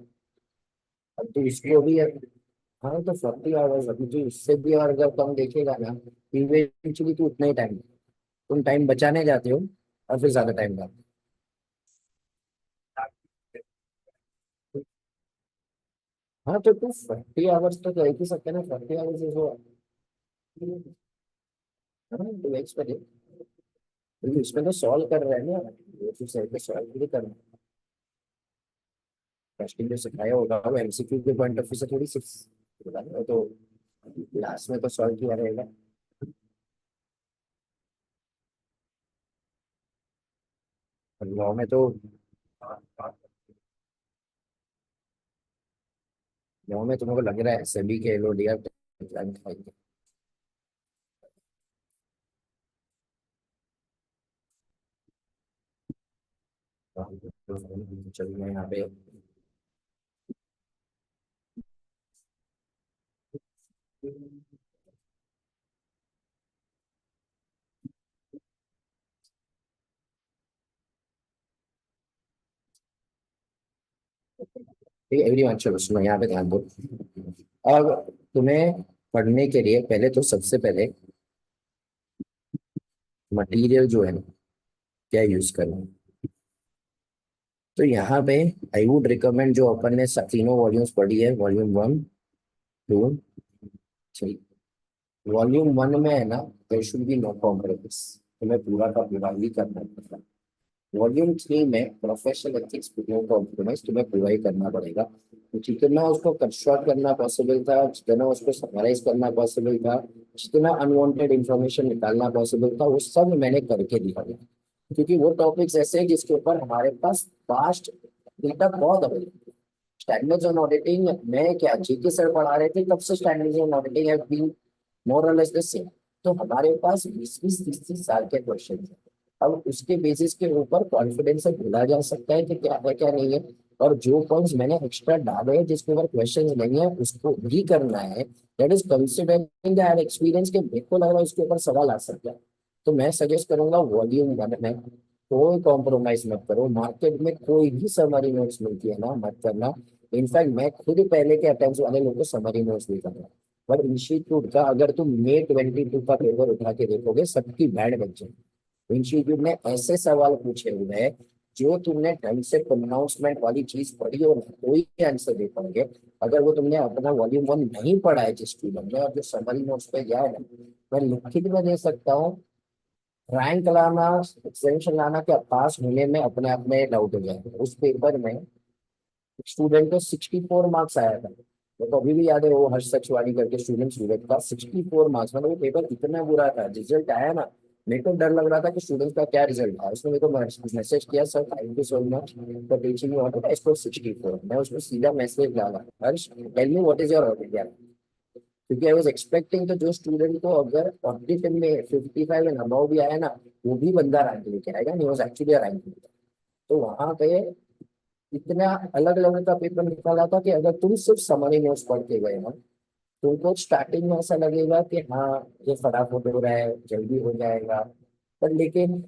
अब तो इसको भी हाँ तो 40 आवर्स अभी तो इससे भी और अगर कम देखेगा ना इवेंचुअली तो उतना ही टाइम तुम टाइम बचाने जाते हो और फिर ज्यादा टाइम लगाते हो। हाँ तो तू 40 आवर्स तो कह ही सकते हैं ना 40 आवर्स इज तो एक्स पे देख। क्योंकि उसमें तो सॉल्व कर रहे हैं ना वो तो सही पे सॉल्व भी करना है। टेस्टिंग जो सिखाया होगा वो एमसीक्यू के पॉइंट ऑफ व्यू से थोड़ी सिक्स वो तो क्लास में तो सॉल्व किया रहेगा। और लॉ में तो लॉ में तुमको लग रहा है सभी के एलओडीआर खाएंगे। चल मैं यहाँ पे ठीक है एवरीवन चलो सुनो यहाँ पे ध्यान दो। अब तुम्हें पढ़ने के लिए पहले तो सबसे पहले मटेरियल जो है ना क्या यूज करना है। तो यहाँ पे आई वुड रिकमेंड जो अपन ने तीनों वॉल्यूम्स पढ़ी है वॉल्यूम 1 2 3। वॉल्यूम 1 में है ना there should be no compromise तुम्हें पूरा का पूरा ही करना पड़ेगा। वॉल्यूम 3 में प्रोफेशनल एथिक्स नो कॉम्प्रोमाइज तुम्हें पूरा ही करना पड़ेगा। तो जितना उसको कट शॉर्ट करना पॉसिबल था जितना उसको समराइज करना पॉसिबल था जितना अनवांटेड इंफॉर्मेशन निकालना पॉसिबल था वो सब मैंने करके दिखा दिया। क्योंकि वो टॉपिक्स ऐसे हैं जिसके ऊपर हमारे पास पास्ट डेटा बहुत अवेलेबल। स्टैंडर्ड्स ऑन ऑडिटिंग में क्या जीके सर पढ़ा रहे थे तब से standards on auditing have been more और लेस द सेम। तो हमारे पास 20 20 30 30 साल के क्वेश्चन हैं। अब उसके बेसिस के ऊपर कॉन्फिडेंस से बोला जा सकता है कि क्या है क्या नहीं है। और जो पॉइंट्स मैंने एक्स्ट्रा डाले हैं जिसके ऊपर क्वेश्चन नहीं है उसको भी करना है। That is considering that experience के मेरे को लग रहा है उसके ऊपर सवाल आ सकता है। तो मैं सजेस्ट करूंगा वॉल्यूम 1 में कोई कॉम्प्रोमाइज मत करो। मार्केट में कोई भी समरी नोट्स मिलती है ना मत करना। इनफैक्ट मैं खुद पहले के अटेम्प्ट वाले लोगों को समरी नोट्स भी कर रहा हूँ। पर इंस्टीट्यूट का अगर तुम May 22 का पेपर उठा के देखोगे सबकी बैंड बच जाएगी। इंस्टीट्यूट ने ऐसे सवाल पूछे हुए हैं जो तुमने ढंग से प्रोनाउंसमेंट वाली चीज पढ़ी हो ना कोई आंसर दे पाओगे। अगर वो तुमने अपना वॉल्यूम 1 नहीं पढ़ा है जिस स्टूडेंट ने और जो समरी नोट्स पे गया है ना मैं लिखित में दे सकता हूँ। रैंक लाना एक्सटेंशन लाना क्या पास होने में अपने आप में डाउट हो जाएगा। उस पेपर में स्टूडेंट को 64 मार्क्स आया था। मेरे को अभी भी याद है वो हर्ष सचवानी करके स्टूडेंट सूरत का 64 मार्क्स मतलब वो पेपर इतना बुरा था रिजल्ट आया ना। मेरे को डर लग रहा था कि स्टूडेंट का क्या रिजल्ट था। उसने मेरे को मैसेज किया sir thank you so much for teaching audit I score 64। मैं उसको सीधा मैसेज डाला Harsh tell me what is your audit यार। क्योंकि आई वाज एक्सपेक्टिंग तो जो स्टूडेंट को अगर ऑडिट में 55 एंड अबव भी आया ना वो भी बंदा रैंक लेके आएगा नहीं वाज एक्चुअली रैंक। तो वहां पे इतना अलग अलग का पेपर निकाला था कि अगर तुम सिर्फ समरी नोट्स पढ़ के गए ना तुमको स्टार्टिंग में ऐसा लगेगा कि हाँ ये फटाफट हो रहा है जल्दी हो जाएगा। पर लेकिन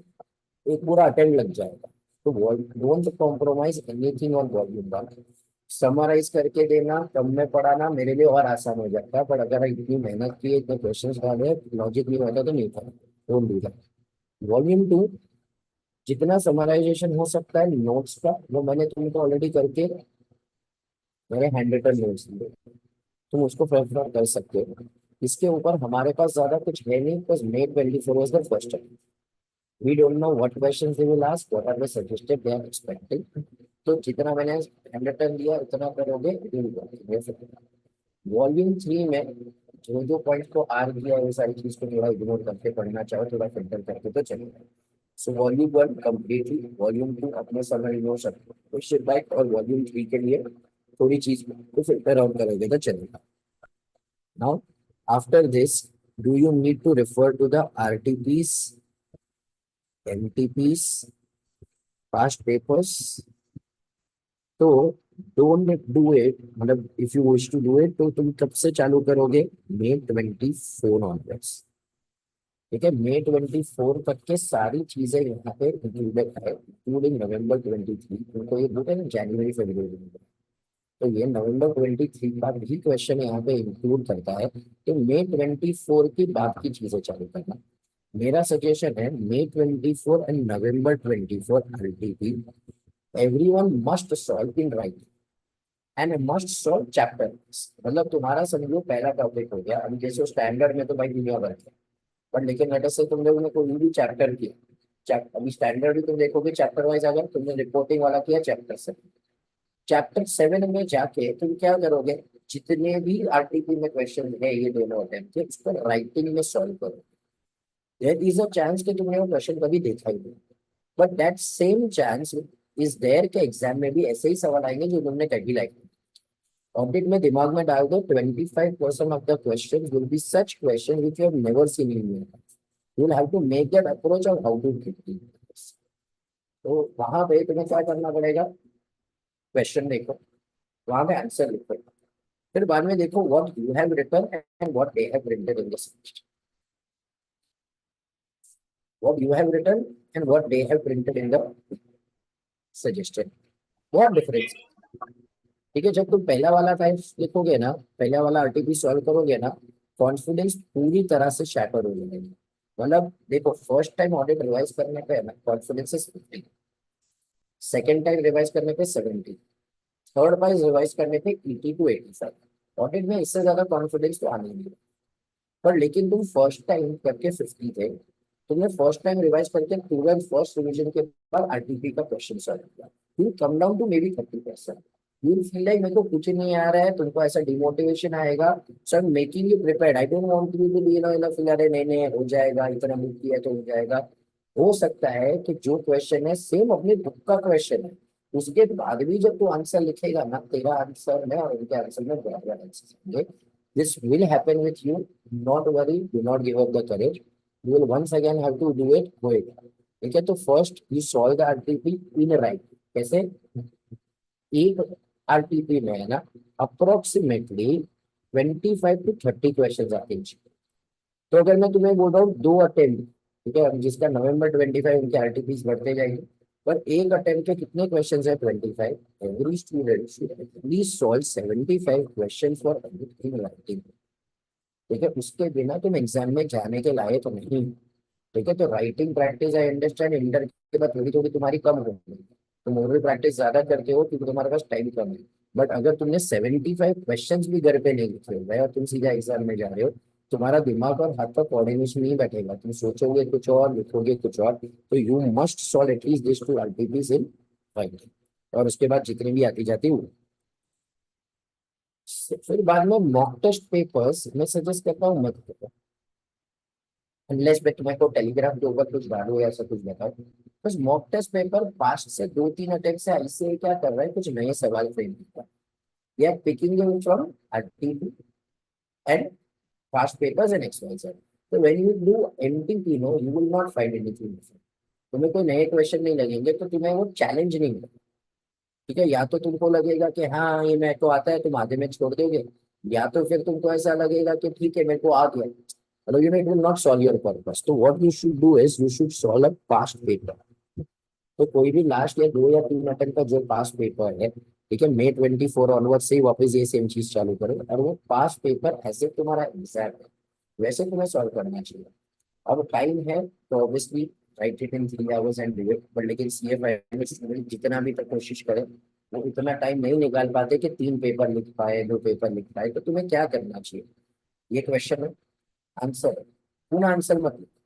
एक पूरा अटेम्प्ट लग जाएगा। तो don't compromise anything on volume 1। Summarise करके देना कम में पढ़ाना मेरे लिए और आसान हो जाता है। पर अगर इतनी मेहनत की इतने क्वेश्चन डाले लॉजिक नहीं होता तो नहीं था। Don't do that. वॉल्यूम 2 जितना समराइजेशन हो सकता है नोट्स का वो मैंने तुमको ऑलरेडी करके मेरे हैंड रिटन नोट्स दिए। तुम उसको प्रेफर कर सकते हो। इसके ऊपर हमारे पास ज्यादा कुछ है नहीं because May 24 was the first time. We don't know what questions they will ask, what are the suggested they are expecting. तो जितना मैंने हैंड रिटन दिया उतना करोगे वॉल्यूम 3 में जो पॉइंट को आर किया है वो सारी चीज को थोड़ा इग्नोर करके पढ़ना चाहो, थोड़ा फिल्टर करके तो चलेगा। सो वॉल्यूम 1 कम्प्लीटली, वॉल्यूम 2 अपने समय लो सकते क्वेश्चन बैक, और वॉल्यूम 3 के लिए थोड़ी चीज को फिल्टर आउट करोगे तो चलेगा। Now after this, do you need to refer to the RTPs, MTPs, past papers? तो डोंट डू इट, मतलब if you wish to do it तो तुम कब से चालू करोगे? May 24 onwards. ठीक है, May 24 तक के सारी चीजें यहाँ पे इंक्लूडेड है, इंक्लूडिंग November 23। उनको ये बोलते हैं ना January February, तो ये November 23 का भी क्वेश्चन यहाँ पे इंक्लूड करता है। तो May 24 की बाद की चीजें चालू करना। मेरा सजेशन है May 24 and November 24 RTP, everyone must solve in writing and must solve chapter। मतलब तुम्हारा समझो पहला टॉपिक हो गया, अभी जैसे स्टैंडर्ड में तो भाई दुनिया भर के, पर लेकिन लेटर से तुम लोगों ने कोई भी चैप्टर किया, अभी स्टैंडर्ड भी तुम देखोगे चैप्टर वाइज, अगर तुमने रिपोर्टिंग वाला किया चैप्टर 7 में जाके तुम क्या करोगे? जितने भी आरटीपी में क्वेश्चन है ये दोनों अटेम्प्ट के, उसको राइटिंग में सॉल्व करो। देयर इज अ चांस कि तुमने वो क्वेश्चन कभी देखा ही नहीं, but that same chance is there के एग्जाम में भी ऐसे ही सवाल आएंगे जो तुमने कभी लाइक। ऑडिट में दिमाग में डाल दो, 25% of the question will be such question which you have never seen in your life. You will have to make that approach of how to get. तो वहां पे तुम्हें क्या करना पड़ेगा? क्वेश्चन देखो, वहां पे आंसर लिखो, फिर बाद में देखो what you have written and what they have printed in the suggestion, what you have written and what they have printed in the suggestion, बहुत डिफरेंस। ठीक है, जब तुम पहला वाला टाइम लिखोगे ना, पहला वाला आरटीपी सॉल्व करोगे ना, कॉन्फिडेंस पूरी तरह से शैटर हो जाएगा। मतलब देखो, फर्स्ट टाइम ऑडिट रिवाइज करने पे है ना confidence is 50, second time revise करने पे 70, थर्ड बार रिवाइज करने पे 80 to 85। ऑडिट में इससे ज्यादा कॉन्फिडेंस तो आने नहीं है। पर लेकिन तुम फर्स्ट टाइम करके 50 थे, तुमने फर्स्ट टाइम रिवाइज करके तुरंत फर्स्ट रिवीजन के बाद आरटीपी का क्वेश्चन सॉल्व किया, you come down to maybe 30%। You feel like मेरे को कुछ नहीं आ रहा है, तुमको ऐसा डिमोटिवेशन आएगा। So I am making you prepared, I don't want you to be feel अरे नहीं नहीं हो जाएगा, इतना बुक किया तो हो जाएगा। हो सकता है कि जो क्वेश्चन है सेम अपने बुक का क्वेश्चन है, उसके बाद भी जब तू आंसर लिखेगा ना, तेरा आंसर में और उनके आंसर में बराबर आंसर होंगे। This will happen with you, not worry, do not give up the courage, you will once again have to do it, go it. ठीक है, तो first you solve the RTP in write. कैसे? एक RTP में है ना approximately 25 to 30 question आते हैं। तो अगर मैं तुम्हें बोल रहा हूँ 2 अटेम्प्ट, ठीक है, जिसका November 25 उनके आरटीपीस बढ़ते जाएंगे, पर एक अटेम्प्ट के कितने क्वेश्चन है? 25। Every student should at least solve 75 question for everything writing. ठीक है, उसके बिना तुम एग्जाम में जाने के लायक नहीं। ठीक है, तो writing practice I understand inter के बाद थोड़ी थोड़ी तुम्हारी कम हो गई, तुम ओरल प्रैक्टिस ज्यादा करते हो क्योंकि तुम्हारे पास टाइम कम है। बट अगर तुमने 75 क्वेश्चन भी घर पे नहीं लिखे हुए और तुम सीधा एग्जाम में जा रहे हो, तुम्हारा दिमाग और हाथ का कोऑर्डिनेशन नहीं बैठेगा, तुम सोचोगे कुछ और, लिखोगे कुछ और। तो you must solve at least this two RTPs in writing, और उसके बाद जितनी भी आती जाती हो। फिर बाद में मॉक टेस्ट पेपर्स मैं सजेस्ट करता हूँ मत करो, अनलेस मैं तुम्हें को टेलीग्राम के ऊपर कुछ डालू या ऐसा कुछ बताओ। बस मॉक टेस्ट पेपर पास्ट से 2-3 अटेम्प्ट से ऐसे क्या कर रहा है, कुछ नए सवाल फ्रेम करता है। We are picking them from RTP and past papers and XYZ. So when you do MTP, no, you will not find anything different. तुम्हें कोई नए क्वेश्चन नहीं लगेंगे तो तुम्हें वो चैलेंज नहीं होगा। ठीक है, या तो तुमको लगेगा कि हाँ ये मेरे को आता है, तुम आधे में छोड़ दोगे, या तो फिर तुमको ऐसा लगेगा कि ठीक है मेरे को आ गया, मतलब you know it will not solve your purpose. तो what you should do is you should solve a past paper. तो कोई भी लास्ट या 2 या 3 अटेम्प्ट का जो पास पेपर है, ठीक है, May 24 ऑनवर्ड से ही वापस ये सेम चीज चालू करो, और वो पास पेपर ऐसे तुम्हारा एग्जाम है वैसे तुम्हें सॉल्व करना चाहिए। अब टाइम है तो obviously right it in 3 hours and do it, but लेकिन CFI में student जितना भी तो कोशिश करे, वो इतना टाइम नहीं निकाल पाते कि 3 पेपर लिख पाए, 2 पेपर लिख पाए। तो तुम्हें क्या करना चाहिए? ये क्वेश्चन है, आंसर है, पूरा आंसर मत लिखो।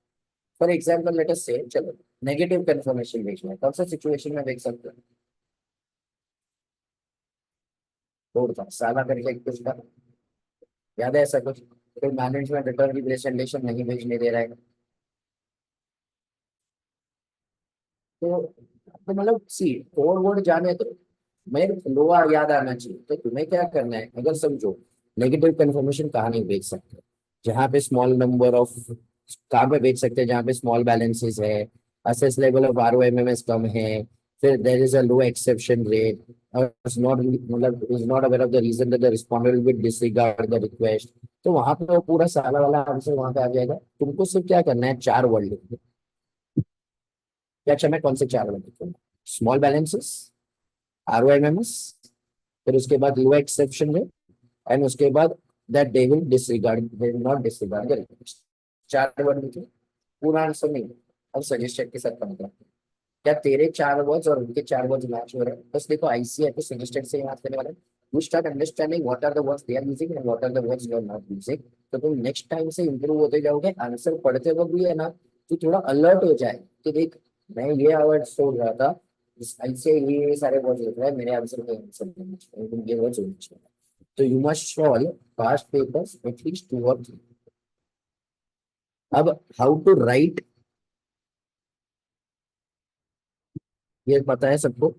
फॉर एग्जाम्पल लेट अस से, चलो नेगेटिव कंफर्मेशन भेजना है, कौन सा सिचुएशन में देख सकते हो? तोड़ था साला करके कुछ था, याद है ऐसा कुछ? तो मैनेजमेंट रिटर्न की प्रेजेंटेशन नहीं भेजने दे रहा है। तो मतलब सी फॉरवर्ड जाने तो मेरे फ्लो याद आना चाहिए। तो तुम्हें क्या करना है, अगर समझो नेगेटिव कंफर्मेशन कहाँ नहीं भेज सकते, जहाँ पे स्मॉल नंबर ऑफ, कहाँ पे भेज सकते हैं जहाँ पे स्मॉल बैलेंसेस है, असेस लेवल ऑफ ROMMS कम है, फिर there is a low exception rate, और इज नॉट मतलब is not aware of the reason that the respondent will disregard the request. तो वहां पे वो पूरा सारा वाला आंसर वहां पे आ जाएगा। तुमको सिर्फ क्या करना है, 4 वर्ड लिखना। क्या अच्छा, मैं कौन से 4 वर्ड लिखूंगा? स्मॉल बैलेंसेस, ROMMS, फिर उसके बाद लो एक्सेप्शन रेट, एंड उसके बाद that they will not disregard the request. 4 word लिखे, पूरा आंसर नहीं। अब सजेस्टेड के साथ कंपेयर, क्या तेरे 4 वर्ड्स और उनके 4 वर्ड्स मैच हो रहे हैं? बस देखो ICI तो सजेस्टेड से ही मैच करने वाला है। You start understanding what are the words they are using and what are the words you are not using. तो तुम नेक्स्ट टाइम से इंप्रूव होते जाओगे। आंसर पढ़ते वक्त भी है ना, तो थोड़ा अलर्ट हो जाए कि देख, मैं ये वर्ड सोच रहा था, इस ऐसे ये सारे वर्ड्स लिख रहा है, मेरे आंसर के आंसर नहीं चाहिए, तुम ये वर्ड्स होने चाहिए। तो you must solve past papers at least 2 और 3। अब हाउ टू राइट, ये पता है सबको?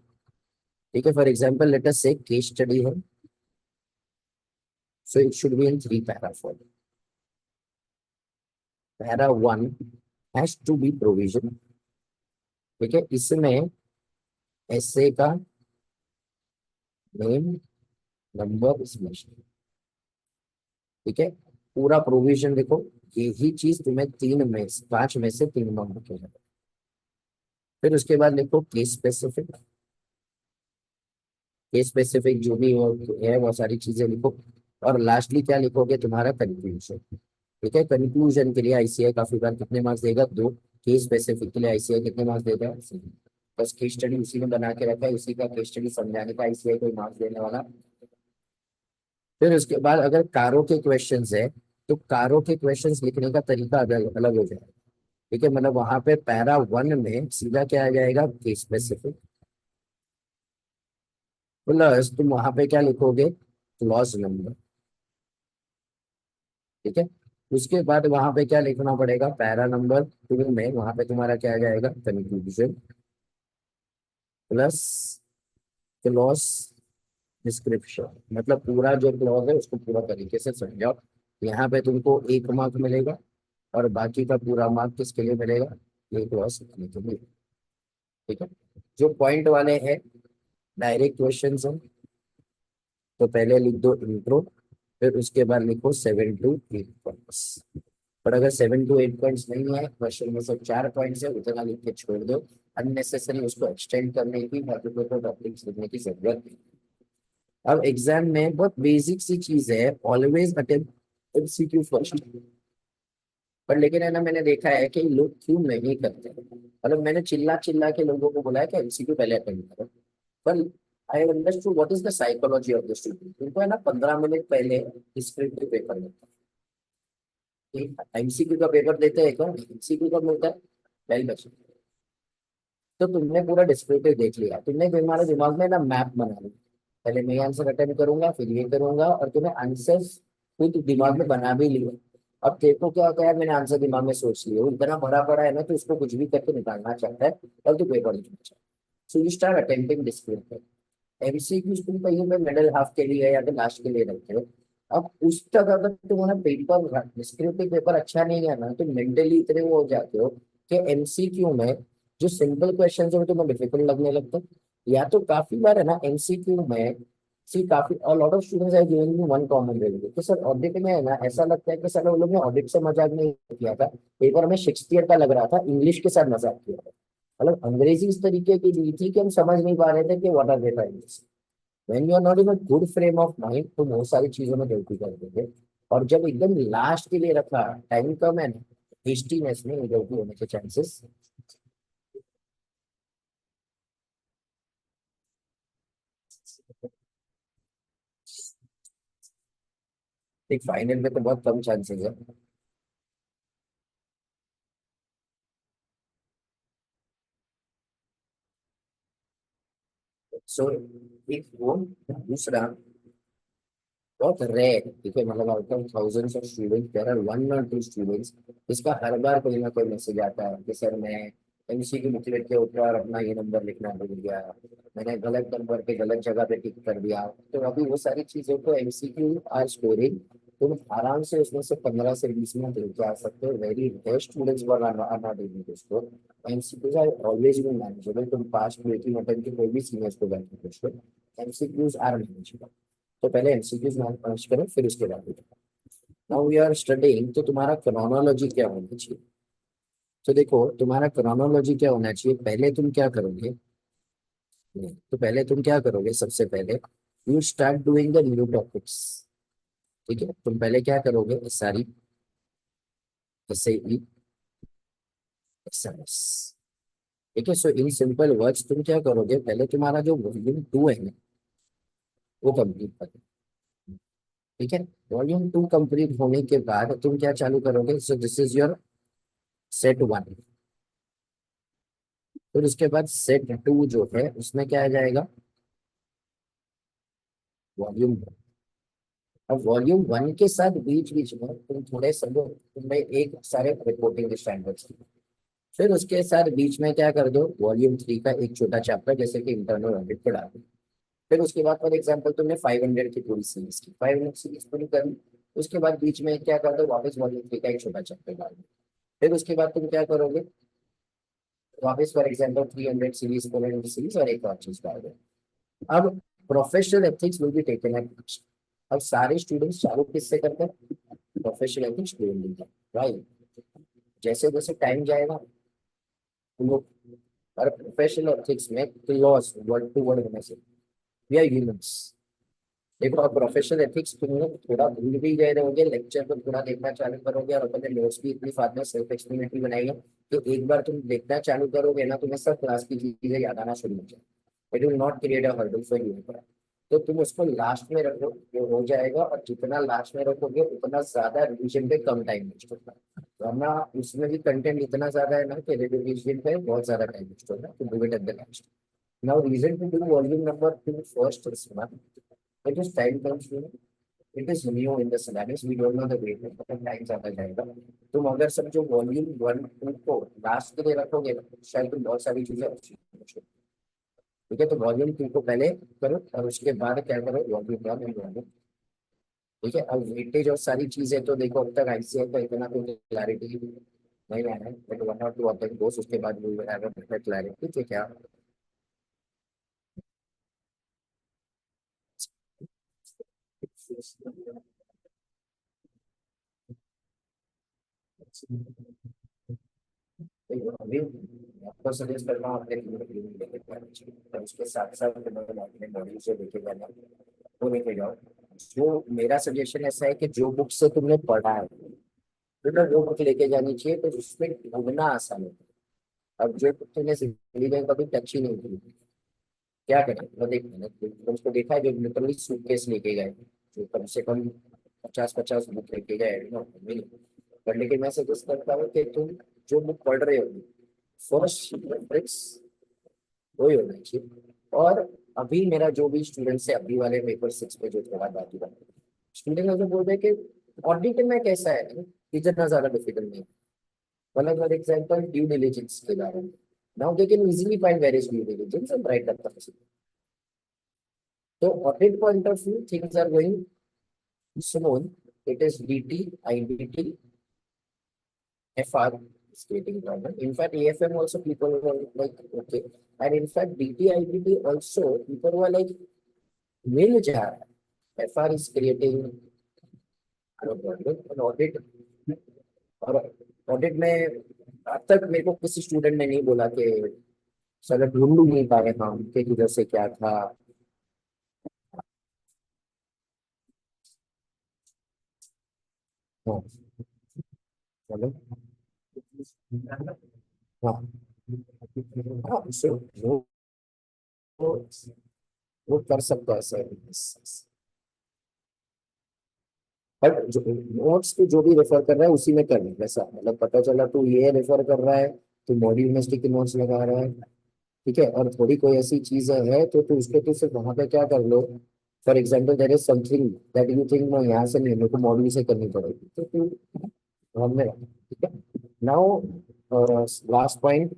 ठीक है, फॉर एग्जाम्पल लेट अस से केस स्टडी है, so it should be in 3 para form. Para 1 has to be provision. ठीक है, इसमें ऐसे का नेम, नंबर, इसमें, ठीक है, पूरा प्रोविजन देखो। यही चीज तुम्हें 5 में से 3 नंबर हो जाएगा। फिर उसके बाद लिखो केस स्पेसिफिक। केस स्पेसिफिक जो भी है वो सारी चीजें लिखो। और लास्टली क्या लिखोगे, तुम्हारा कंक्लूजन। ठीक है, कंक्लूजन के लिए ICI काफी बार कितने मार्क्स देगा, 2। केस स्पेसिफिक के लिए ICI कितने मार्क्स देगा, 3। बस केस स्टडी उसी में बना के रखा है, उसी का केस स्टडी समझाने का ICI कोई मार्क्स देने वाला। फिर उसके बाद अगर कारो के क्वेश्चंस है, तो कारो के क्वेश्चंस लिखने का तरीका अलग अलग हो जाएगा। ठीक है, मतलब वहां पे पैरा 1 में सीधा क्या आ जाएगा, केस स्पेसिफिक, प्लस तुम वहां पे क्या लिखोगे, क्लॉज नंबर। ठीक है, उसके बाद वहां पे क्या लिखना पड़ेगा, पैरा नंबर 2 में वहां पे तुम्हारा क्या आ जाएगा, कंक्लूजन प्लस क्लॉज डिस्क्रिप्शन। मतलब पूरा जो क्लॉज है उसको पूरा तरीके से समझाओ। यहाँ पे तुमको 1 मार्क मिलेगा, और बाकी का पूरा मार्क किसके लिए मिलेगा, ये क्लॉज लिखने के लिए। ठीक है, जो पॉइंट वाले हैं डायरेक्ट क्वेश्चन है, तो पहले लिख दो इंट्रो, फिर उसके बाद लिखो 7 to 8 पॉइंट्स। पर अगर 7 to 8 पॉइंट्स नहीं है, क्वेश्चन में सिर्फ 4 पॉइंट्स है, उतना लिख के छोड़ दो। अननेसेसरी उसको एक्सटेंड करने की, मल्टीपल टॉपिक्स लिखने की जरूरत नहीं। अब एग्जाम में बहुत बेसिक सी चीज है, ऑलवेज अटेम्प्ट MCQ फर्स्ट। पर लेकिन है ना, मैंने देखा है कि लोग क्यों नहीं करते। मतलब मैंने चिल्ला चिल्ला के लोगों को बोला है कि MCQ पहले अटेम्प्ट करो। पर I understood what is the psychology of the student. उनको है ना 15 मिनट पहले डिस्क्रिप्टिव पेपर मिलता है। MCQ का पेपर देते हैं क्या, MCQ का मिलता है, पहले बच्चे। तो तुमने पूरा डिस्क्रिप्टिव देख लिया, तुमने तुम्हारे दिमाग में ना मैप बना लिया, पहले मैं आंसर अटेम्प्ट करूंगा, फिर ये करूंगा, और तुम्हें आंसर्स खुद दिमाग में बना भी लिया। अब देखो क्या होता है, मैंने आंसर दिमाग में सोच लिया, वो इतना भरा पड़ा है ना, तो उसको कुछ भी करके निकालना चाहता है, और तो पेपर लिखना चाहता है। So you start attempting descriptive. MCQ तुम कहीं पे मिडिल हाफ के लिए या फिर लास्ट के लिए रखते हो। अब उस तक अगर तुम्हारा पेपर डिस्क्रिप्टिव पेपर अच्छा नहीं है ना, तो मेंटली इतने वो हो जाते हो कि MCQ में जो सिंपल क्वेश्चन है वो तुम्हें डिफिकल्ट लगने लगते हैं। या तो काफी बार है ना MCQ में, सी काफी lot of students are giving me one common review कि सर ऑडिट में है ना, ऐसा लगता है कि सर वो लोग ने ऑडिट से मजाक नहीं किया था, पेपर में शेक्सपियर का लग रहा था, इंग्लिश के साथ मजाक किया था। मतलब अंग्रेजी इस तरीके की दी थी कि हम समझ नहीं पा रहे थे कि what are they trying to say. When you are not in a good frame of mind, तो बहुत सारी चीजों में गलती कर देंगे। और जब एकदम लास्ट के लिए रखा, टाइम कम है, हेस्टीनेस में ये गलती होने के चांसेस। एक फाइनल में तो बहुत कम चांसेस है। सो एक वो, दूसरा बहुत रेयर, ठीक है, मतलब out of thousands of students there are one और टू स्टूडेंट्स जिसका हर बार कोई ना कोई मैसेज आता है कि सर मैं एमसीक्यू बुकलेट के ऊपर अपना ये नंबर लिखना भूल गया, मैंने गलत नंबर पे गलत जगह पे टिक कर दिया। तो अभी वो सारी चीजों को एमसीक्यू आर स्टोरिंग, तुम आराम से उसमें से 15 से 20 मिनट लेके आ सकते हो। Very rare students were are not able to score. MCQs are always been manageable. तुम पास्ट वेटिंग अटेम्प्ट के कोई भी सीनियर्स को जाके पूछो, एमसीक्यूज आर मैनेजेबल। तो पहले एमसीक्यूज मैनेज करो, फिर उसके बाद नाउ वी आर स्टडिंग। तो तुम्हारा क्रोनोलॉजी क्या होना चाहिए? तो देखो तुम्हारा क्रोनोलॉजी क्या होना चाहिए, पहले तुम क्या करोगे? तो पहले तुम क्या करोगे, सबसे पहले you start doing the new topics. ठीक है, तुम पहले क्या करोगे, सारी S E S M S. ठीक है, सो इन सिंपल वर्ड्स तुम क्या करोगे, पहले तुम्हारा जो वॉल्यूम 2 है ना वो कंप्लीट करो। ठीक है, वॉल्यूम 2 कंप्लीट होने के बाद तुम क्या चालू करोगे, so this is your set 1। फिर उसके बाद सेट 2 जो है उसमें क्या आ जाएगा, वॉल्यूम 1। अब वॉल्यूम 1 के साथ बीच बीच में तुम थोड़े सब तुम्हें एक सारे रिपोर्टिंग स्टैंडर्ड्स, फिर उसके साथ बीच में क्या कर दो, वॉल्यूम 3 का एक छोटा चैप्टर जैसे कि इंटरनल ऑडिट पढ़ा दो। फिर उसके बाद फॉर एग्जाम्पल तुमने 500 की पूरी सीरीज की, 500 सीरीज पूरी करी, उसके बाद बीच में क्या कर दो, वापस वॉल्यूम 3 का एक छोटा चैप्टर डाल दो। फिर उसके बाद तुम क्या करोगे, वापस फॉर एग्जाम्पल 300 सीरीज, 400 सीरीज और एक और चीज डाल दो। अब professional ethics will be taken at next. अब सारे स्टूडेंट्स चालू किससे करते हैं, प्रोफेशनल एथिक्स स्टूडेंट, राइट। जैसे जैसे टाइम जाएगा तुम लोग, और प्रोफेशनल एथिक्स में क्लॉज वर्ड टू वर्ड होने से वी आर ह्यूमंस। देखो अब प्रोफेशनल एथिक्स तुम लोग थोड़ा भूल भी गए रहोगे, लेक्चर को थोड़ा देखना चालू करोगे और अपने नोट्स भी इतनी फास्ट में सेल्फ एक्सप्लेनेटरी बनाएंगे, तो एक बार तुम देखना चालू करोगे ना, तुम्हें सब क्लास की चीजें याद आना शुरू हो जाए। It will not create a hurdle for you. तो तुम उसको लास्ट में रखो, जो हो जाएगा, और जितना लास्ट में रखोगे उतना ज्यादा रिविजन पे कम टाइम वेस्ट होगा। वरना उसमें भी कंटेंट इतना ज्यादा है ना कि रिविजन पे बहुत ज्यादा टाइम वेस्ट होगा, तो do it at the last. Now reason to do volume number 2 first is one, it is time consuming, it is new in the syllabus, we don't know the weight, but time ज्यादा जाएगा। तुम अगर समझो volume 1 को last के लिए रखोगे ना, शायद तुम बहुत सारी चीजें अच्छी समझो। ठीक है, तो वॉल्यूम 2 को पहले करो और उसके बाद क्या करो, वॉल्यूम 1 एंड वॉल्यूम। ठीक है, अब वेटेज और सारी चीजें तो देखो अब तक आईसीआई का इतना तो क्लैरिटी नहीं आया है, बट 1 और 2 ऑफ द कोर्स उसके बाद we will have a better clarity कि क्या। तो अभी आपको सजेस्ट करता हूँ अपने लेके जाना चाहिए, और उसके साथ साथ अपने मॉड्यूल से लेके जाना, वो लेके जाओ। जो मेरा सजेशन ऐसा है कि जो बुक से तुमने पढ़ा है तो वो बुक लेके जानी चाहिए, तो उसमें ढूंढना आसान होता है। अब जो बुक तुमने जिंदगी में कभी टच ही नहीं की, क्या करें, वो देख मैंने तो उसको देखा है जो लिटरली सूटकेस लेके गए, जो कम से कम 50-50 बुक लेके गए ना, पर लेकिन मैं सजेस्ट करता हूँ कि तुम जो बुक पढ़ रहे हो फर्स्ट रेफरेंस वही होना चाहिए। और अभी मेरा जो भी स्टूडेंट्स है, अभी वाले पेपर 6 पे जो थोड़ा बाकी बात, स्टूडेंट अगर बोल रहे हैं कि ऑडिट में कैसा है ना, इतना ज्यादा डिफिकल्ट नहीं है। मतलब फॉर एग्जाम्पल ड्यू डिलीजेंस के बारे में, now they can easily find where is due diligence and write the process. तो audit point of view things are going smooth, it is DT, IDT, FR is creating problem. In fact, AFM also people were like, okay. And in fact, DT, IDT also people were like, मिल जा रहा है। FR is creating an audit, और audit में अब तक मेरे को किसी स्टूडेंट ने नहीं बोला कि सर ढूंढ नहीं पा रहे हम कि किधर से क्या था। हाँ, चलो। हाँ, हाँ, वो वो कर सकता है सर। बट जो नोट्स पे जो भी रेफर कर रहा है उसी में कर ले, वैसा मतलब पता चला तू ये रेफर कर रहा है, तू मॉड्यूल यूनिवर्सिटी के नोट्स लगा रहा है, ठीक है, और थोड़ी कोई ऐसी चीज है तो तू उसको तो सिर्फ वहां पे क्या कर लो, for example there is something that you think मैं यहाँ से नहीं, मेरे को मॉड्यूल से करनी पड़ेगी, तो तू हमने, ठीक है। Now last point,